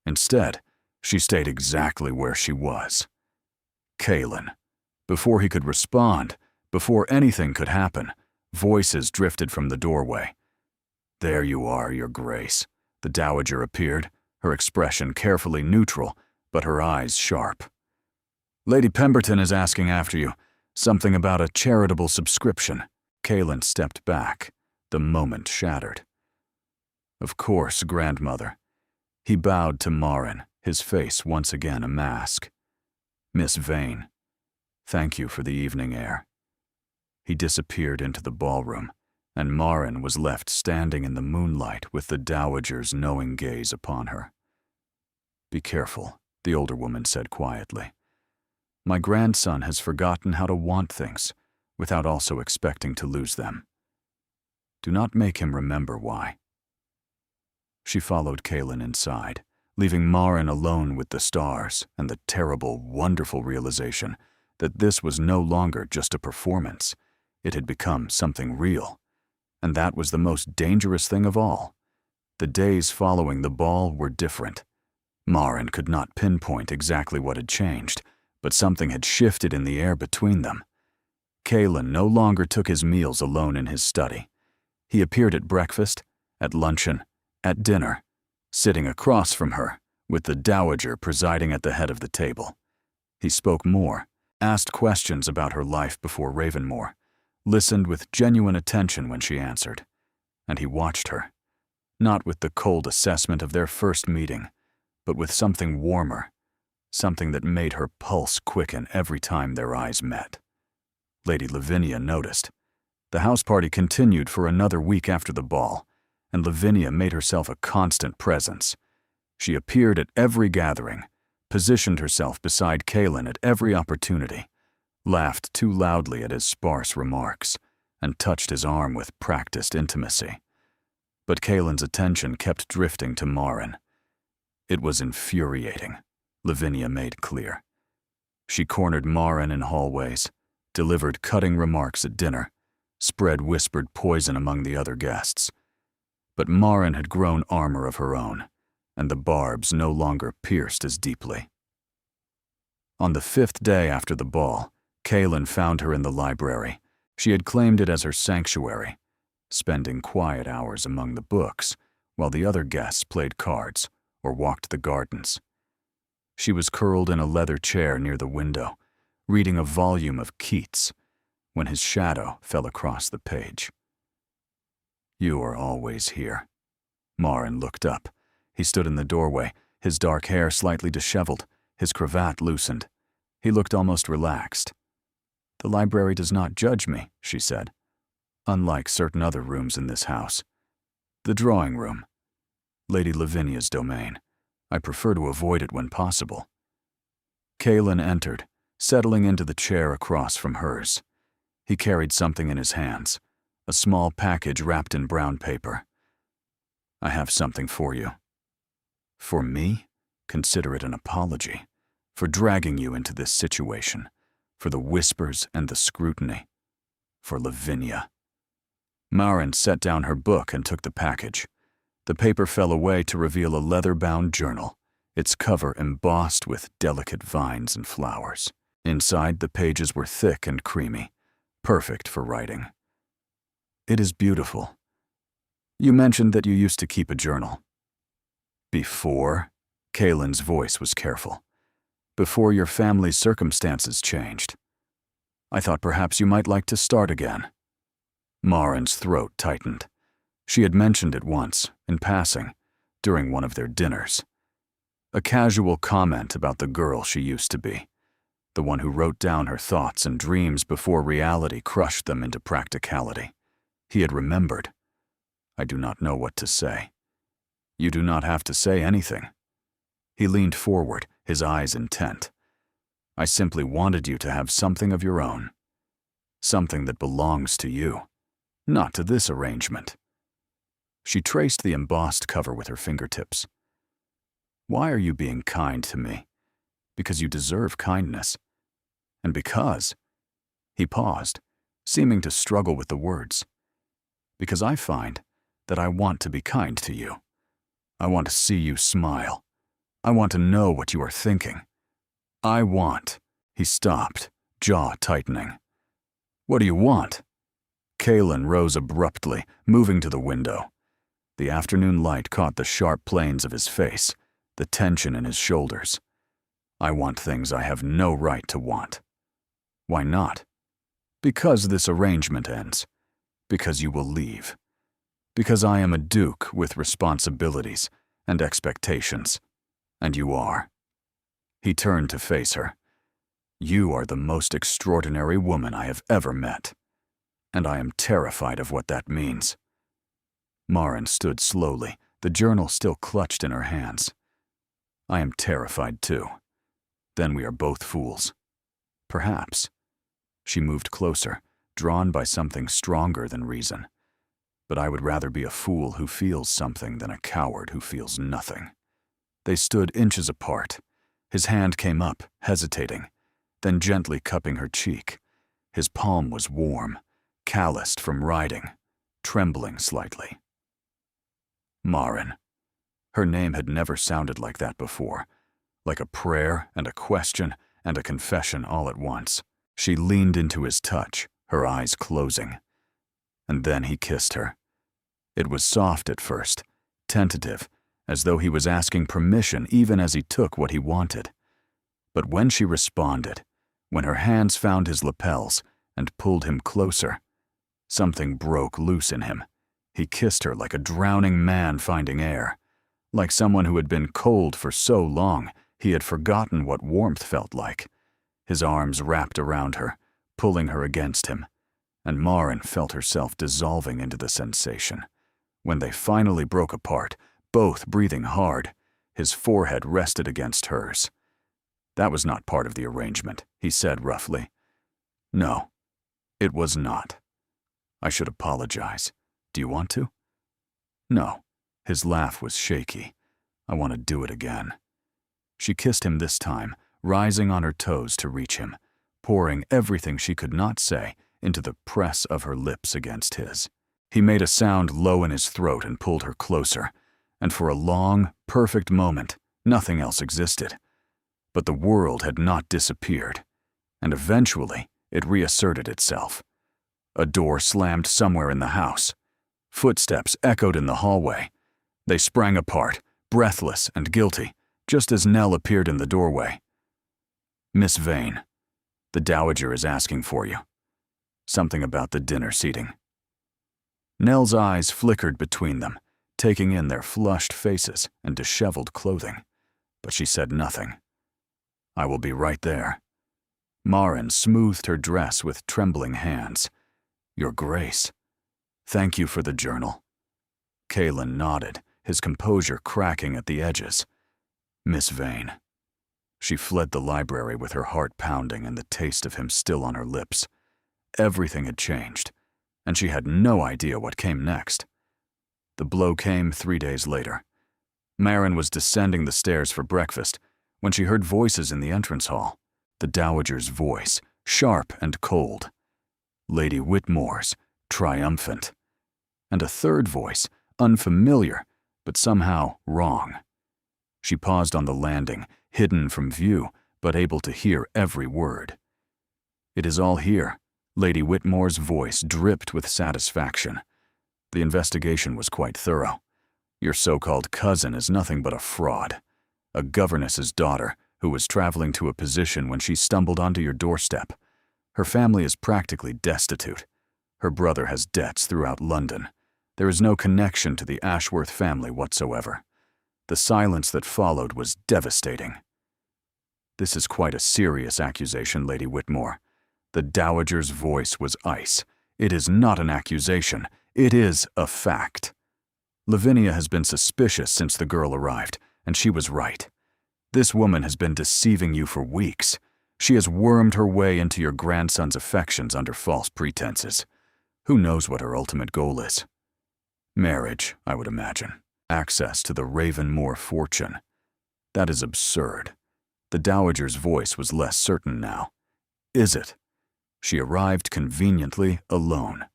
Instead, she stayed exactly where she was. Kaelin. Before he could respond, before anything could happen, voices drifted from the doorway. There you are, Your Grace. The Dowager appeared, her expression carefully neutral, but her eyes sharp. Lady Pemberton is asking after you. Something about a charitable subscription. Kaelin stepped back. The moment shattered. Of course, grandmother. He bowed to Marin, his face once again a mask. Miss Vane, thank you for the evening air. He disappeared into the ballroom, and Marin was left standing in the moonlight with the Dowager's knowing gaze upon her. Be careful, the older woman said quietly. My grandson has forgotten how to want things, without also expecting to lose them. Do not make him remember why. She followed Kaelin inside, leaving Marin alone with the stars and the terrible, wonderful realization that this was no longer just a performance. It had become something real. And that was the most dangerous thing of all. The days following the ball were different. Marin could not pinpoint exactly what had changed, but something had shifted in the air between them. Kaelin no longer took his meals alone in his study. He appeared at breakfast, at luncheon, at dinner, sitting across from her, with the Dowager presiding at the head of the table. He spoke more, asked questions about her life before Ravenmoor, listened with genuine attention when she answered, and he watched her, not with the cold assessment of their first meeting, but with something warmer, something that made her pulse quicken every time their eyes met. Lady Lavinia noticed. The house party continued for another week after the ball, and Lavinia made herself a constant presence. She appeared at every gathering, positioned herself beside Kaelin at every opportunity, laughed too loudly at his sparse remarks, and touched his arm with practiced intimacy. But Kaelin's attention kept drifting to Marin. It was infuriating, Lavinia made clear. She cornered Marin in hallways, delivered cutting remarks at dinner, spread whispered poison among the other guests. But Marin had grown armor of her own, and the barbs no longer pierced as deeply. On the 5th day after the ball, Kaelin found her in the library. She had claimed it as her sanctuary, spending quiet hours among the books, while the other guests played cards or walked the gardens. She was curled in a leather chair near the window, reading a volume of Keats, when his shadow fell across the page. You are always here. Marin looked up. He stood in the doorway, his dark hair slightly disheveled, his cravat loosened. He looked almost relaxed. The library does not judge me, she said. Unlike certain other rooms in this house. The drawing room. Lady Lavinia's domain. I prefer to avoid it when possible. Kaelin entered, settling into the chair across from hers. He carried something in his hands, a small package wrapped in brown paper. I have something for you, For me, consider it an apology for dragging you into this situation, for the whispers and the scrutiny, for Lavinia. Maren set down her book and took the package. The paper fell away to reveal a leather-bound journal, its cover embossed with delicate vines and flowers. Inside, the pages were thick and creamy, perfect for writing. It is beautiful. You mentioned that you used to keep a journal. Before? Kaylin's voice was careful. Before your family's circumstances changed. I thought perhaps you might like to start again. Maren's throat tightened. She had mentioned it once, in passing, during one of their dinners. A casual comment about the girl she used to be, the one who wrote down her thoughts and dreams before reality crushed them into practicality. He had remembered. I do not know what to say. You do not have to say anything. He leaned forward, his eyes intent. I simply wanted you to have something of your own. Something that belongs to you, not to this arrangement. She traced the embossed cover with her fingertips. Why are you being kind to me? Because you deserve kindness. And because... He paused, seeming to struggle with the words. Because I find that I want to be kind to you. I want to see you smile. I want to know what you are thinking. I want... He stopped, jaw tightening. What do you want? Kaylin rose abruptly, moving to the window. The afternoon light caught the sharp planes of his face, the tension in his shoulders. I want things I have no right to want. Why not? Because this arrangement ends. Because you will leave. Because I am a duke with responsibilities and expectations. And you are. He turned to face her. You are the most extraordinary woman I have ever met. And I am terrified of what that means. Maren stood slowly, the journal still clutched in her hands. I am terrified too. Then we are both fools. Perhaps. She moved closer, drawn by something stronger than reason. But I would rather be a fool who feels something than a coward who feels nothing. They stood inches apart. His hand came up, hesitating, then gently cupping her cheek. His palm was warm, calloused from riding, trembling slightly. Maren. Her name had never sounded like that before, like a prayer and a question and a confession all at once. She leaned into his touch, her eyes closing. And then he kissed her. It was soft at first, tentative, as though he was asking permission even as he took what he wanted. But when she responded, when her hands found his lapels and pulled him closer, something broke loose in him. He kissed her like a drowning man finding air, like someone who had been cold for so long he had forgotten what warmth felt like. His arms wrapped around her, pulling her against him, and Maren felt herself dissolving into the sensation. When they finally broke apart, both breathing hard, his forehead rested against hers. That was not part of the arrangement, he said roughly. No, it was not. I should apologize. Do you want to? No. His laugh was shaky. I want to do it again. She kissed him this time, rising on her toes to reach him, pouring everything she could not say into the press of her lips against his. He made a sound low in his throat and pulled her closer, and for a long, perfect moment, nothing else existed. But the world had not disappeared, and eventually it reasserted itself. A door slammed somewhere in the house. Footsteps echoed in the hallway. They sprang apart, breathless and guilty, just as Nell appeared in the doorway. Miss Vane, the Dowager is asking for you. Something about the dinner seating. Nell's eyes flickered between them, taking in their flushed faces and disheveled clothing, but she said nothing. I will be right there. Maren smoothed her dress with trembling hands. Your Grace. Thank you for the journal. Kaylin nodded, his composure cracking at the edges. Miss Vane. She fled the library with her heart pounding and the taste of him still on her lips. Everything had changed, and she had no idea what came next. The blow came 3 days later. Marin was descending the stairs for breakfast when she heard voices in the entrance hall. The Dowager's voice, sharp and cold. Lady Whitmore's, triumphant. And a third voice, unfamiliar, but somehow wrong. She paused on the landing, hidden from view, but able to hear every word. "It is all here." Lady Whitmore's voice dripped with satisfaction. "The investigation was quite thorough. Your so-called cousin is nothing but a fraud, a governess's daughter who was traveling to a position when she stumbled onto your doorstep. Her family is practically destitute. Her brother has debts throughout London. There is no connection to the Ashworth family whatsoever. The silence that followed was devastating." "This is quite a serious accusation, Lady Whitmore." The Dowager's voice was ice. "It is not an accusation. It is a fact. Lavinia has been suspicious since the girl arrived, and she was right. This woman has been deceiving you for weeks. She has wormed her way into your grandson's affections under false pretenses. Who knows what her ultimate goal is? Marriage, I would imagine. Access to the Ravenmore fortune. That is absurd." The Dowager's voice was less certain now. "Is it? She arrived conveniently alone.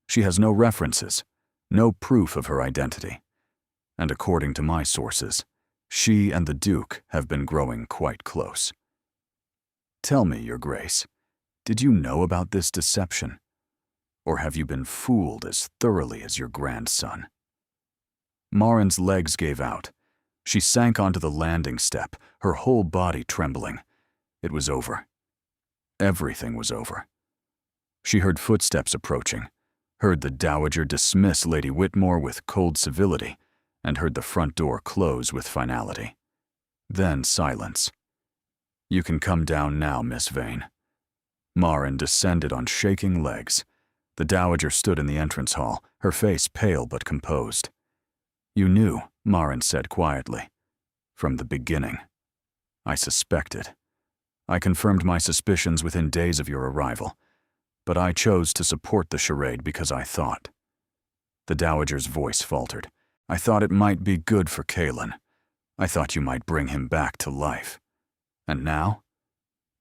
She has no references, no proof of her identity. And according to my sources, she and the Duke have been growing quite close. Tell me, Your Grace, did you know about this deception? Or have you been fooled as thoroughly as your grandson?" Marin's legs gave out. She sank onto the landing step, her whole body trembling. It was over. Everything was over. She heard footsteps approaching, heard the Dowager dismiss Lady Whitmore with cold civility, and heard the front door close with finality. Then silence. "You can come down now, Miss Vane." Marin descended on shaking legs. The Dowager stood in the entrance hall, her face pale but composed. "You knew," Marin said quietly. "From the beginning. I suspected. I confirmed my suspicions within days of your arrival, but I chose to support the charade because I thought." The Dowager's voice faltered. "I thought it might be good for Kalen. I thought you might bring him back to life. And now?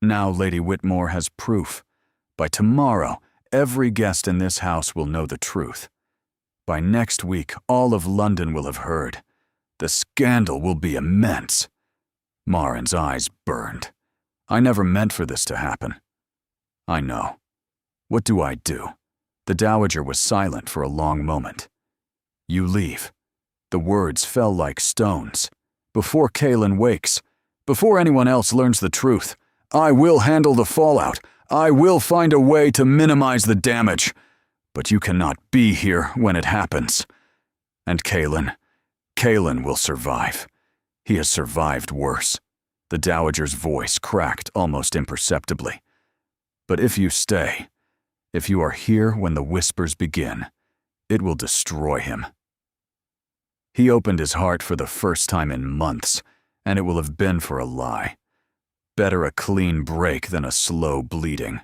Now Lady Whitmore has proof. By tomorrow, every guest in this house will know the truth. By next week, all of London will have heard. The scandal will be immense." Marin's eyes burned. "I never meant for this to happen." "I know. What do I do?" The Dowager was silent for a long moment. "You leave." The words fell like stones. "Before Kalen wakes, before anyone else learns the truth, I will handle the fallout. I will find a way to minimize the damage. But you cannot be here when it happens. And Kalen will survive. He has survived worse." The Dowager's voice cracked almost imperceptibly. "But if you stay, if you are here when the whispers begin, it will destroy him. He opened his heart for the first time in months, and it will have been for a lie. Better a clean break than a slow bleeding."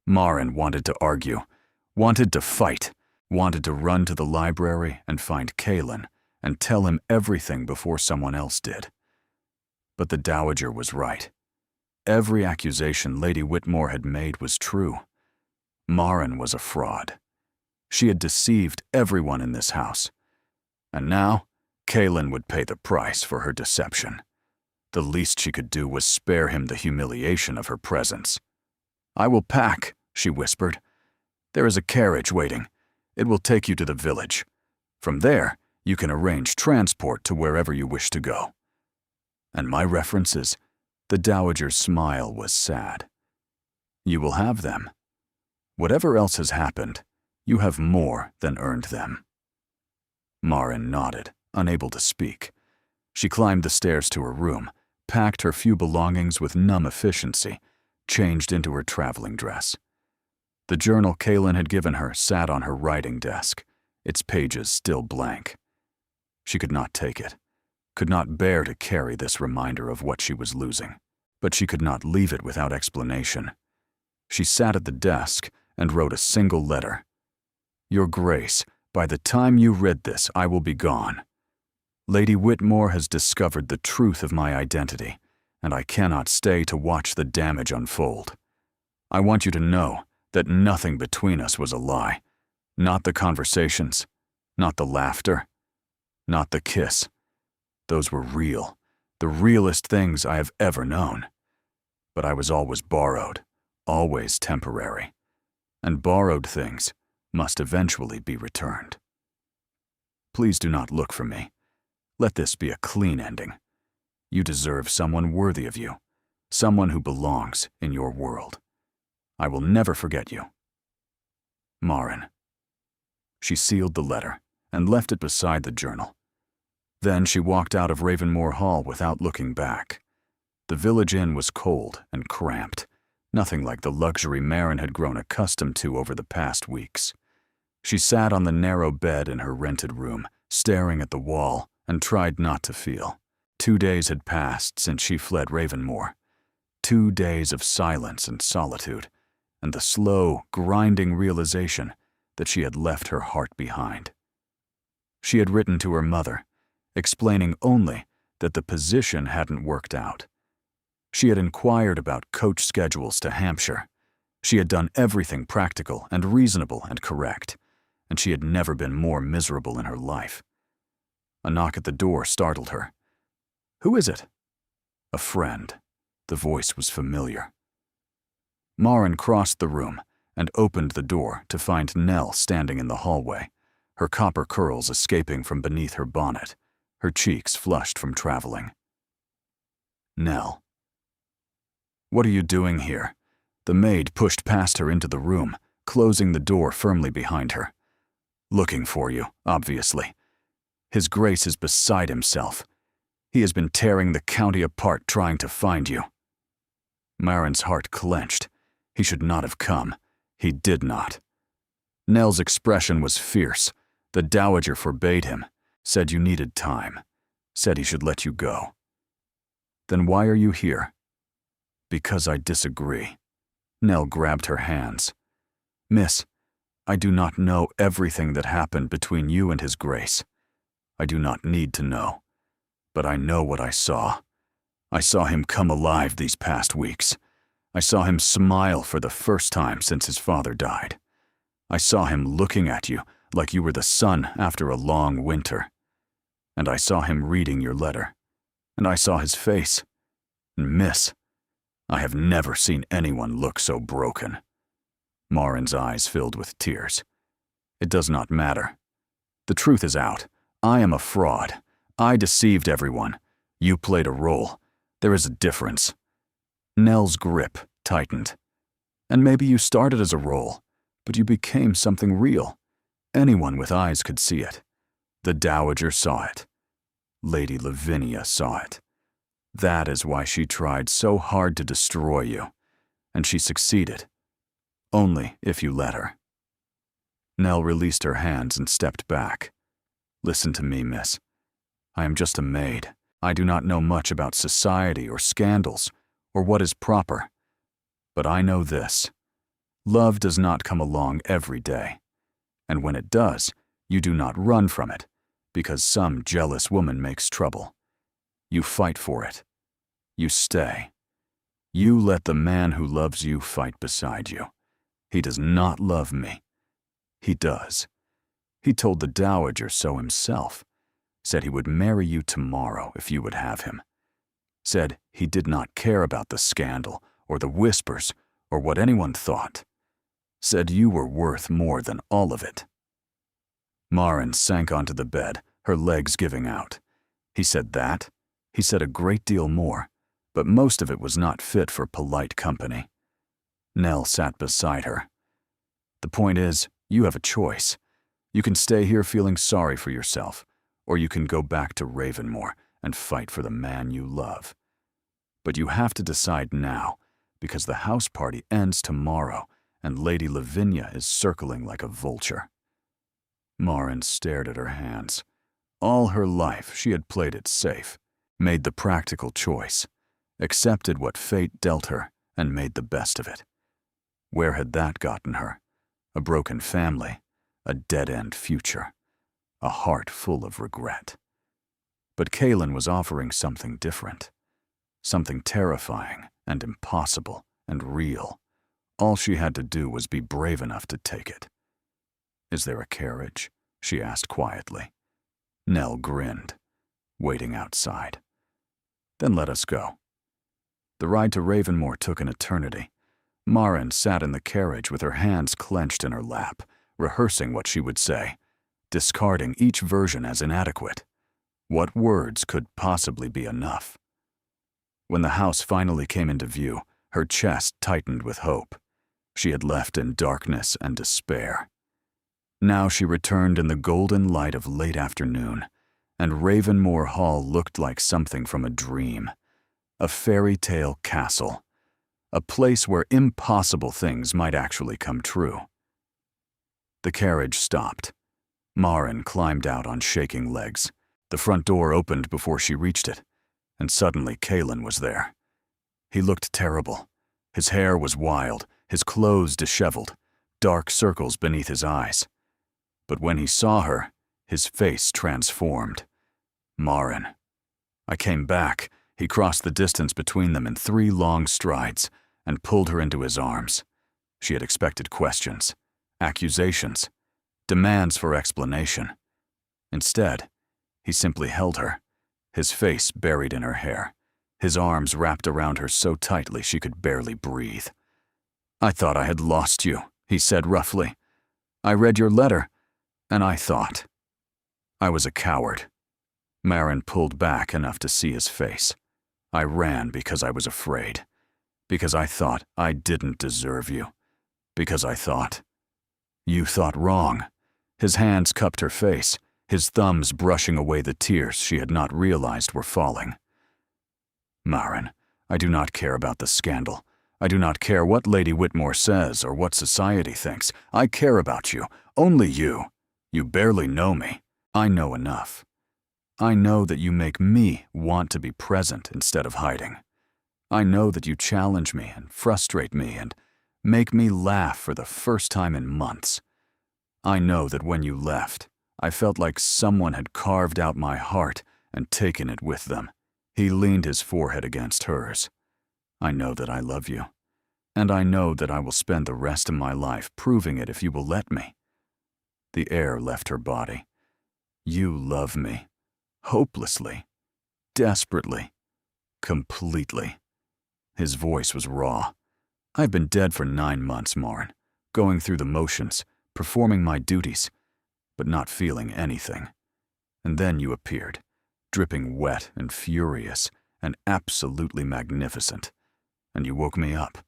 Marin wanted to argue, wanted to fight, wanted to run to the library and find Kalen and tell him everything before someone else did. But the Dowager was right. Every accusation Lady Whitmore had made was true. Marin was a fraud. She had deceived everyone in this house. And now, Kalen would pay the price for her deception. The least she could do was spare him the humiliation of her presence. "I will pack," she whispered. "There is a carriage waiting. It will take you to the village. From there, you can arrange transport to wherever you wish to go." "And my references?" The Dowager's smile was sad. "You will have them. Whatever else has happened, you have more than earned them." Marin nodded, unable to speak. She climbed the stairs to her room, packed her few belongings with numb efficiency, changed into her traveling dress. The journal Kalen had given her sat on her writing desk, its pages still blank. She could not take it, could not bear to carry this reminder of what she was losing, but she could not leave it without explanation. She sat at the desk and wrote a single letter. "Your Grace, by the time you read this, I will be gone. Lady Whitmore has discovered the truth of my identity, and I cannot stay to watch the damage unfold. I want you to know that nothing between us was a lie. Not the conversations, not the laughter, not the kiss. Those were real, the realest things I have ever known. But I was always borrowed, always temporary, and borrowed things must eventually be returned. Please do not look for me. Let this be a clean ending. You deserve someone worthy of you, someone who belongs in your world. I will never forget you. Marin. She sealed the letter and left it beside the journal. Then she walked out of Ravenmore Hall without looking back. The village inn was cold and cramped, nothing like the luxury Marin had grown accustomed to over the past weeks. She sat on the narrow bed in her rented room, staring at the wall, and tried not to feel. 2 days had passed since she fled Ravenmore. 2 days of silence and solitude, and the slow, grinding realization that she had left her heart behind. She had written to her mother, explaining only that the position hadn't worked out. She had inquired about coach schedules to Hampshire. She had done everything practical and reasonable and correct, and she had never been more miserable in her life. A knock at the door startled her. "Who is it?" A friend. The voice was familiar. Marin crossed the room and opened the door to find Nell standing in the hallway, her copper curls escaping from beneath her bonnet, her cheeks flushed from traveling. "Nell." "What are you doing here?" The maid pushed past her into the room, closing the door firmly behind her. "Looking for you, obviously. His Grace is beside himself. He has been tearing the county apart trying to find you." Marin's heart clenched. He should not have come. He did not. Nell's expression was fierce. The dowager forbade him, said you needed time, said he should let you go. "Then why are you here?" "Because I disagree." Nell grabbed her hands. "Miss, I do not know everything that happened between you and His Grace. I do not need to know. But I know what I saw. I saw him come alive these past weeks. I saw him smile for the first time since his father died. I saw him looking at you like you were the sun after a long winter. And I saw him reading your letter. And I saw his face. And Miss, I have never seen anyone look so broken." Marin's eyes filled with tears. "It does not matter. The truth is out. I am a fraud. I deceived everyone. You played a role. There is a difference." Nell's grip tightened. "And maybe you started as a role, but you became something real. Anyone with eyes could see it. The Dowager saw it. Lady Lavinia saw it. That is why she tried so hard to destroy you, and she succeeded. Only if you let her." Nell released her hands and stepped back. "Listen to me, miss. I am just a maid. I do not know much about society or scandals or what is proper. But I know this. Love does not come along every day. And when it does, you do not run from it, because some jealous woman makes trouble. You fight for it. You stay. You let the man who loves you fight beside you. He does not love me. He does. He told the Dowager so himself. Said he would marry you tomorrow if you would have him. Said he did not care about the scandal or the whispers or what anyone thought. Said you were worth more than all of it." Marin sank onto the bed, her legs giving out. He said that. He said a great deal more, but most of it was not fit for polite company. Nell sat beside her. "The point is, you have a choice. You can stay here feeling sorry for yourself, or you can go back to Ravenmore and fight for the man you love. But you have to decide now, because the house party ends tomorrow, and Lady Lavinia is circling like a vulture." Marin stared at her hands. All her life she had played it safe, made the practical choice, accepted what fate dealt her, and made the best of it. Where had that gotten her? A broken family, a dead-end future, a heart full of regret. But Kaylin was offering something different. Something terrifying and impossible and real. All she had to do was be brave enough to take it. "Is there a carriage?" she asked quietly. Nell grinned, waiting outside. "Then let us go." The ride to Ravenmore took an eternity. Maren sat in the carriage with her hands clenched in her lap, rehearsing what she would say, discarding each version as inadequate. What words could possibly be enough? When the house finally came into view, her chest tightened with hope. She had left in darkness and despair. Now she returned in the golden light of late afternoon, and Ravenmore Hall looked like something from a dream. A fairy tale castle. A place where impossible things might actually come true. The carriage stopped. Maren climbed out on shaking legs. The front door opened before she reached it, and suddenly Kaylin was there. He looked terrible. His hair was wild, his clothes disheveled, dark circles beneath his eyes. But when he saw her, his face transformed. "Maren." I came back. He crossed the distance between them in 3 long strides and pulled her into his arms. She had expected questions, accusations, demands for explanation. Instead, he simply held her, his face buried in her hair, his arms wrapped around her so tightly she could barely breathe. "I thought I had lost you," he said roughly. "I read your letter, and I thought." I was a coward. Maren pulled back enough to see his face. I ran because I was afraid, because I thought I didn't deserve you, because I thought. "You thought wrong." His hands cupped her face, his thumbs brushing away the tears she had not realized were falling. "Maren, I do not care about the scandal. I do not care what Lady Whitmore says or what society thinks. I care about you, only you. You barely know me. I know enough. I know that you make me want to be present instead of hiding. I know that you challenge me and frustrate me and make me laugh for the first time in months. I know that when you left, I felt like someone had carved out my heart and taken it with them." He leaned his forehead against hers. "I know that I love you, and I know that I will spend the rest of my life proving it if you will let me." The air left her body. "You love me. Hopelessly. Desperately. Completely." His voice was raw. "I've been dead for 9 months, Maren, going through the motions, performing my duties, but not feeling anything. And then you appeared, dripping wet and furious and absolutely magnificent. And you woke me up.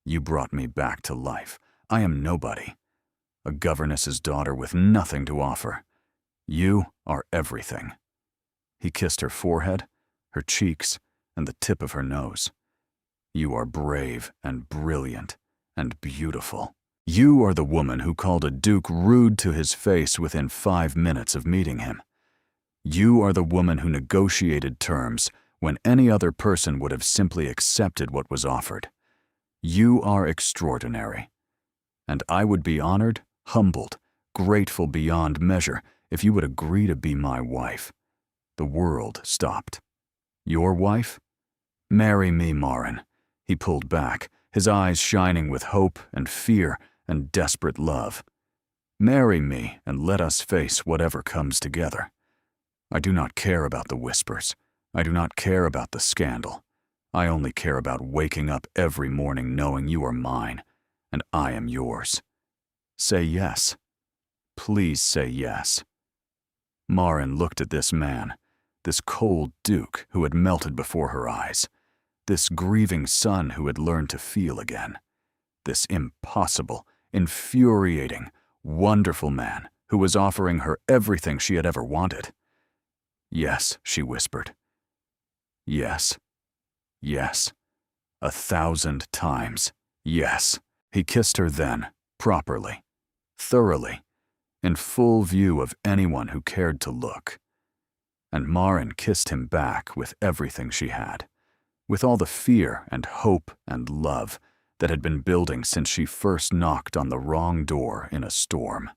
You brought me back to life. I am nobody. A governess's daughter with nothing to offer. You are everything." He kissed her forehead, her cheeks, and the tip of her nose. "You are brave and brilliant and beautiful. You are the woman who called a duke rude to his face within 5 minutes of meeting him. You are the woman who negotiated terms when any other person would have simply accepted what was offered. You are extraordinary. And I would be honored, humbled, grateful beyond measure if you would agree to be my wife." The world stopped. "Your wife? Marry me, Maren." He pulled back, his eyes shining with hope and fear and desperate love. "Marry me and let us face whatever comes together. I do not care about the whispers. I do not care about the scandal. I only care about waking up every morning knowing you are mine and I am yours. Say yes. Please say yes." Maren looked at this man, this cold duke who had melted before her eyes, this grieving son who had learned to feel again, this impossible, infuriating, wonderful man who was offering her everything she had ever wanted. "Yes," she whispered. "Yes. Yes. 1,000 times. Yes." He kissed her then, properly, thoroughly, in full view of anyone who cared to look. And Maren kissed him back with everything she had, with all the fear and hope and love that had been building since she first knocked on the wrong door in a storm.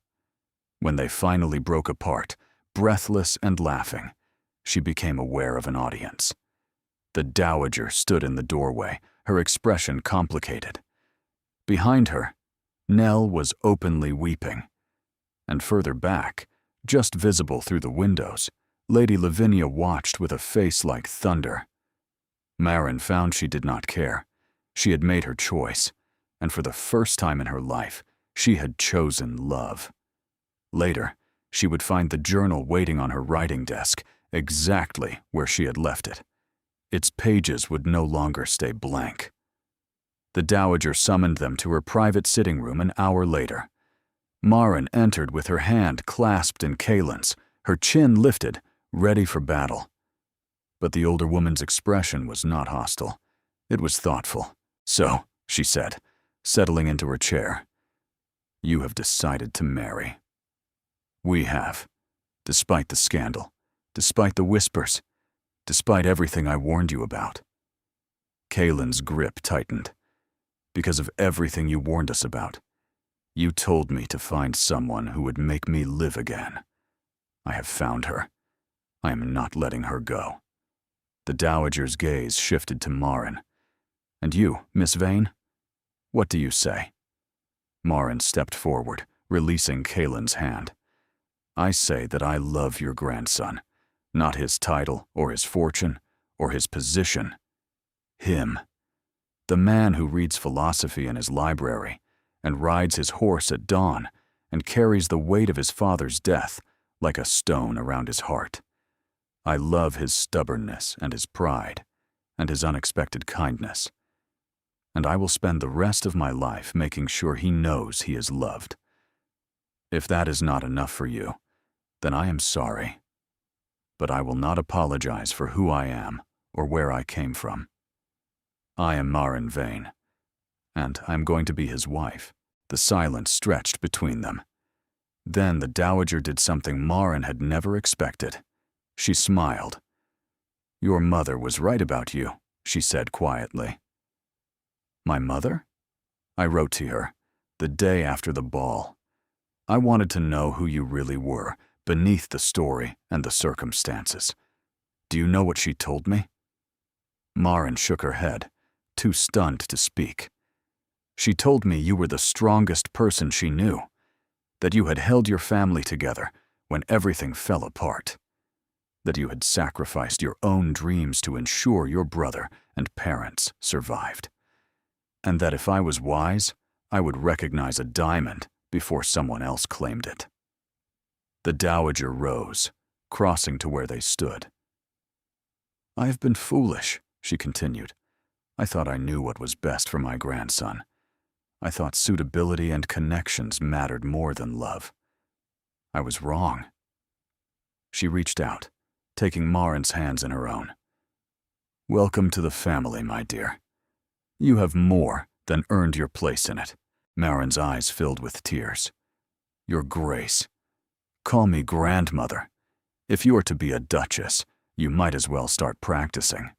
When they finally broke apart, breathless and laughing, she became aware of an audience. The dowager stood in the doorway, her expression complicated. Behind her, Nell was openly weeping. And further back, just visible through the windows, Lady Lavinia watched with a face like thunder. Marin found she did not care. She had made her choice, and for the first time in her life, she had chosen love. Later, she would find the journal waiting on her writing desk, exactly where she had left it. Its pages would no longer stay blank. The dowager summoned them to her private sitting room an hour later. Marin entered with her hand clasped in Kaelin's, her chin lifted, ready for battle. But the older woman's expression was not hostile. It was thoughtful. "So," she said, settling into her chair, "you have decided to marry." "We have. Despite the scandal, despite the whispers, despite everything I warned you about." Kaelin's grip tightened. "Because of everything you warned us about. You told me to find someone who would make me live again. I have found her. I am not letting her go." The dowager's gaze shifted to Marin. "And you, Miss Vane? What do you say?" Marin stepped forward, releasing Kaelin's hand. "I say that I love your grandson, not his title or his fortune or his position. Him. The man who reads philosophy in his library and rides his horse at dawn and carries the weight of his father's death like a stone around his heart. I love his stubbornness and his pride and his unexpected kindness. And I will spend the rest of my life making sure he knows he is loved. If that is not enough for you, then I am sorry. But I will not apologize for who I am or where I came from. I am Marin Vane, and I am going to be his wife." The silence stretched between them. Then the dowager did something Marin had never expected. She smiled. "Your mother was right about you," she said quietly. "My mother?" "I wrote to her, the day after the ball. I wanted to know who you really were, beneath the story and the circumstances. Do you know what she told me?" Marin shook her head, too stunned to speak. "She told me you were the strongest person she knew, that you had held your family together when everything fell apart, that you had sacrificed your own dreams to ensure your brother and parents survived, and that if I was wise, I would recognize a diamond before someone else claimed it." The dowager rose, crossing to where they stood. "I have been foolish," she continued. "I thought I knew what was best for my grandson. I thought suitability and connections mattered more than love. I was wrong." She reached out, taking Marin's hands in her own. "Welcome to the family, my dear. You have more than earned your place in it." Marin's eyes filled with tears. "Your Grace. Call me grandmother. If you are to be a duchess, you might as well start practicing."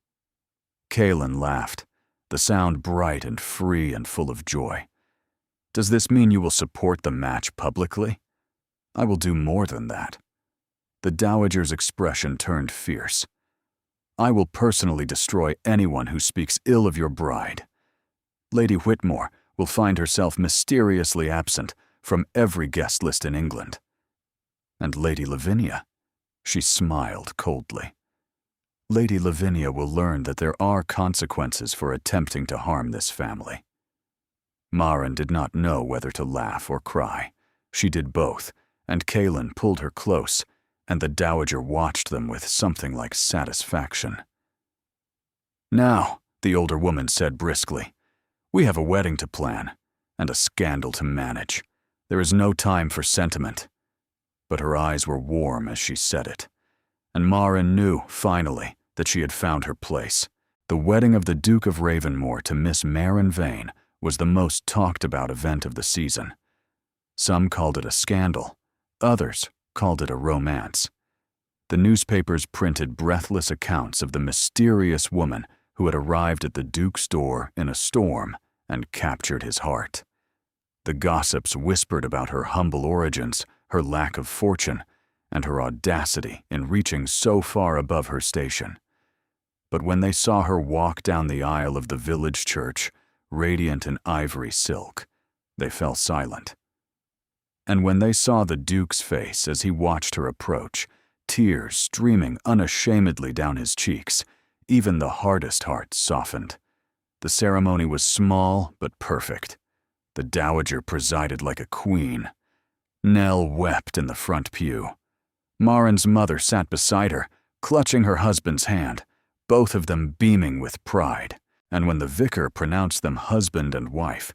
Kaelin laughed, the sound bright and free and full of joy. "Does this mean you will support the match publicly? I will do more than that." The dowager's expression turned fierce. "I will personally destroy anyone who speaks ill of your bride. Lady Whitmore will find herself mysteriously absent from every guest list in England. And Lady Lavinia?" She smiled coldly. "Lady Lavinia will learn that there are consequences for attempting to harm this family." Marin did not know whether to laugh or cry. She did both, and Kaelin pulled her close, and the dowager watched them with something like satisfaction. "Now," the older woman said briskly, "we have a wedding to plan, and a scandal to manage. There is no time for sentiment." But her eyes were warm as she said it, and Marin knew, finally, that she had found her place. The wedding of the Duke of Ravenmore to Miss Marin Vane was the most talked about event of the season. Some called it a scandal, others called it a romance. The newspapers printed breathless accounts of the mysterious woman who had arrived at the Duke's door in a storm and captured his heart. The gossips whispered about her humble origins, her lack of fortune, and her audacity in reaching so far above her station. But when they saw her walk down the aisle of the village church, radiant in ivory silk, they fell silent. And when they saw the Duke's face as he watched her approach, tears streaming unashamedly down his cheeks, even the hardest hearts softened. The ceremony was small but perfect. The Dowager presided like a queen. Nell wept in the front pew. Marin's mother sat beside her, clutching her husband's hand, both of them beaming with pride. And when the vicar pronounced them husband and wife,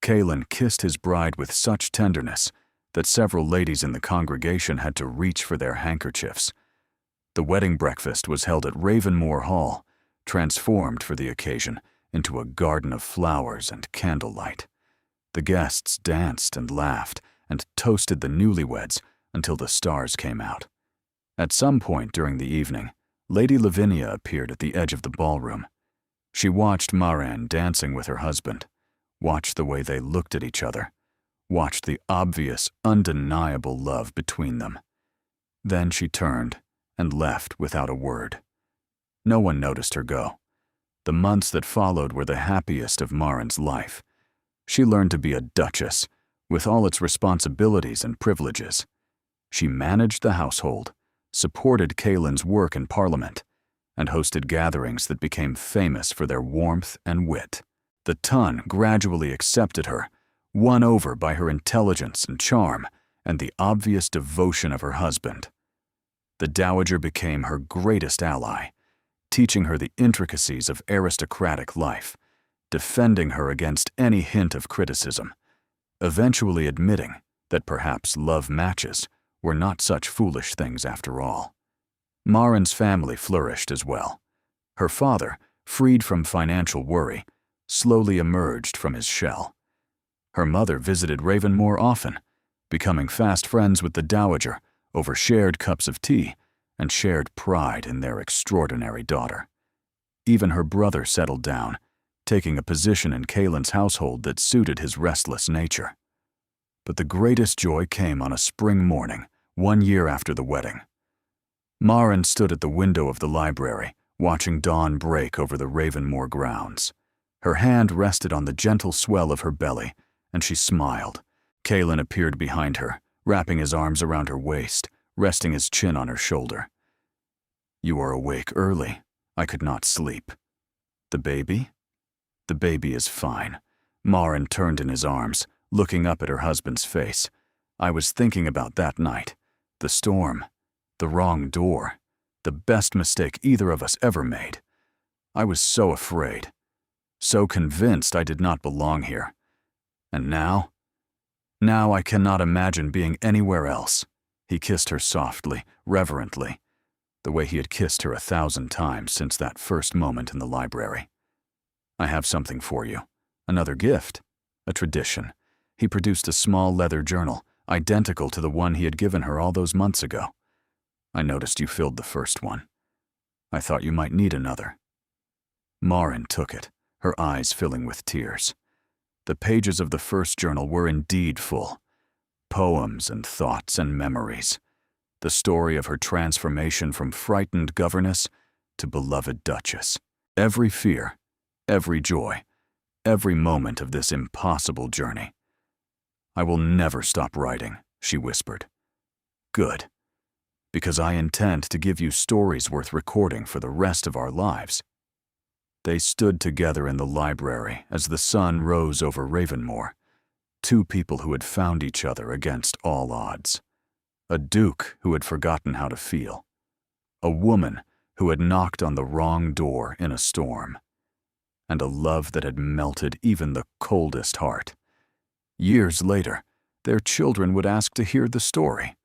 Kaelin kissed his bride with such tenderness that several ladies in the congregation had to reach for their handkerchiefs. The wedding breakfast was held at Ravenmoor Hall, transformed for the occasion into a garden of flowers and candlelight. The guests danced and laughed and toasted the newlyweds until the stars came out. At some point during the evening, Lady Lavinia appeared at the edge of the ballroom. She watched Marin dancing with her husband, watched the way they looked at each other, watched the obvious, undeniable love between them. Then she turned and left without a word. No one noticed her go. The months that followed were the happiest of Marin's life. She learned to be a duchess, with all its responsibilities and privileges. She managed the household, supported Kaelin's work in Parliament, and hosted gatherings that became famous for their warmth and wit. The Tun gradually accepted her, won over by her intelligence and charm and the obvious devotion of her husband. The Dowager became her greatest ally, teaching her the intricacies of aristocratic life, defending her against any hint of criticism, eventually admitting that perhaps love matches were not such foolish things after all. Marin's family flourished as well. Her father, freed from financial worry, slowly emerged from his shell. Her mother visited Ravenmoor often, becoming fast friends with the Dowager over shared cups of tea and shared pride in their extraordinary daughter. Even her brother settled down, taking a position in Kaelin's household that suited his restless nature. But the greatest joy came on a spring morning, 1 year after the wedding. Marin stood at the window of the library, watching dawn break over the Ravenmoor grounds. Her hand rested on the gentle swell of her belly, and she smiled. Kaelin appeared behind her, wrapping his arms around her waist, resting his chin on her shoulder. "You are awake early. I could not sleep." "The baby?" "The baby is fine." Marin turned in his arms, looking up at her husband's face. "I was thinking about that night. The storm. The wrong door. The best mistake either of us ever made. I was so afraid. So convinced I did not belong here. And now? Now I cannot imagine being anywhere else." He kissed her softly, reverently, the way he had kissed her 1,000 times since that first moment in the library. "I have something for you. Another gift. A tradition." He produced a small leather journal, identical to the one he had given her all those months ago. "I noticed you filled the first one. I thought you might need another." Marin took it, her eyes filling with tears. The pages of the first journal were indeed full. Poems and thoughts and memories. The story of her transformation from frightened governess to beloved duchess. Every fear, every joy, every moment of this impossible journey. "I will never stop writing," she whispered. "Good. Because I intend to give you stories worth recording for the rest of our lives." They stood together in the library as the sun rose over Ravenmoor, two people who had found each other against all odds. A duke who had forgotten how to feel. A woman who had knocked on the wrong door in a storm. And a love that had melted even the coldest heart. Years later, their children would ask to hear the story.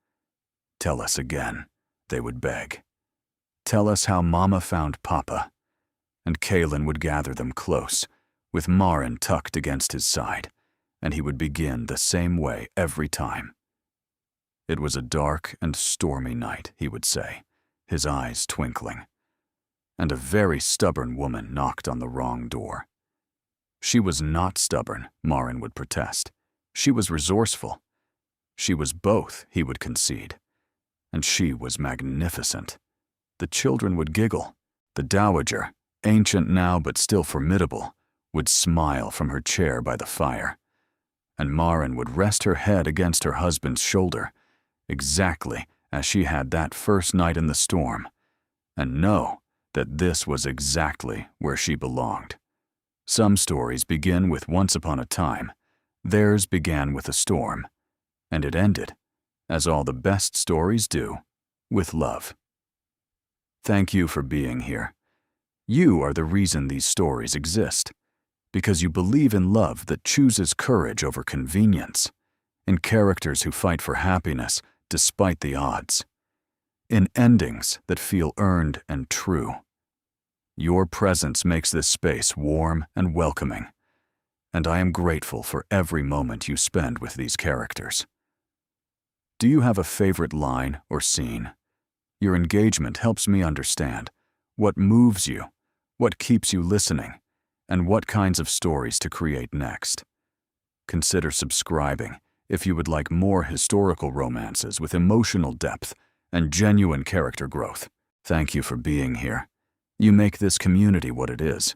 "Tell us again," they would beg. "Tell us how Mama found Papa." And Kaelin would gather them close, with Marin tucked against his side, and he would begin the same way every time. "It was a dark and stormy night," he would say, his eyes twinkling. "And a very stubborn woman knocked on the wrong door." She was not stubborn, Marin would protest. She was resourceful. She was both, he would concede. and she was magnificent. The children would giggle. The dowager, ancient now but still formidable, would smile from her chair by the fire. And Marin would rest her head against her husband's shoulder, exactly as she had that first night in the storm, and know that this was exactly where she belonged. Some stories begin with once upon a time. Theirs began with a storm, and it ended, as all the best stories do, with love. Thank you for being here. You are the reason these stories exist, because you believe in love that chooses courage over convenience, in characters who fight for happiness despite the odds, in endings that feel earned and true. Your presence makes this space warm and welcoming, and I am grateful for every moment you spend with these characters. Do you have a favorite line or scene? Your engagement helps me understand what moves you, what keeps you listening, and what kinds of stories to create next. Consider subscribing if you would like more historical romances with emotional depth and genuine character growth. Thank you for being here. You make this community what it is.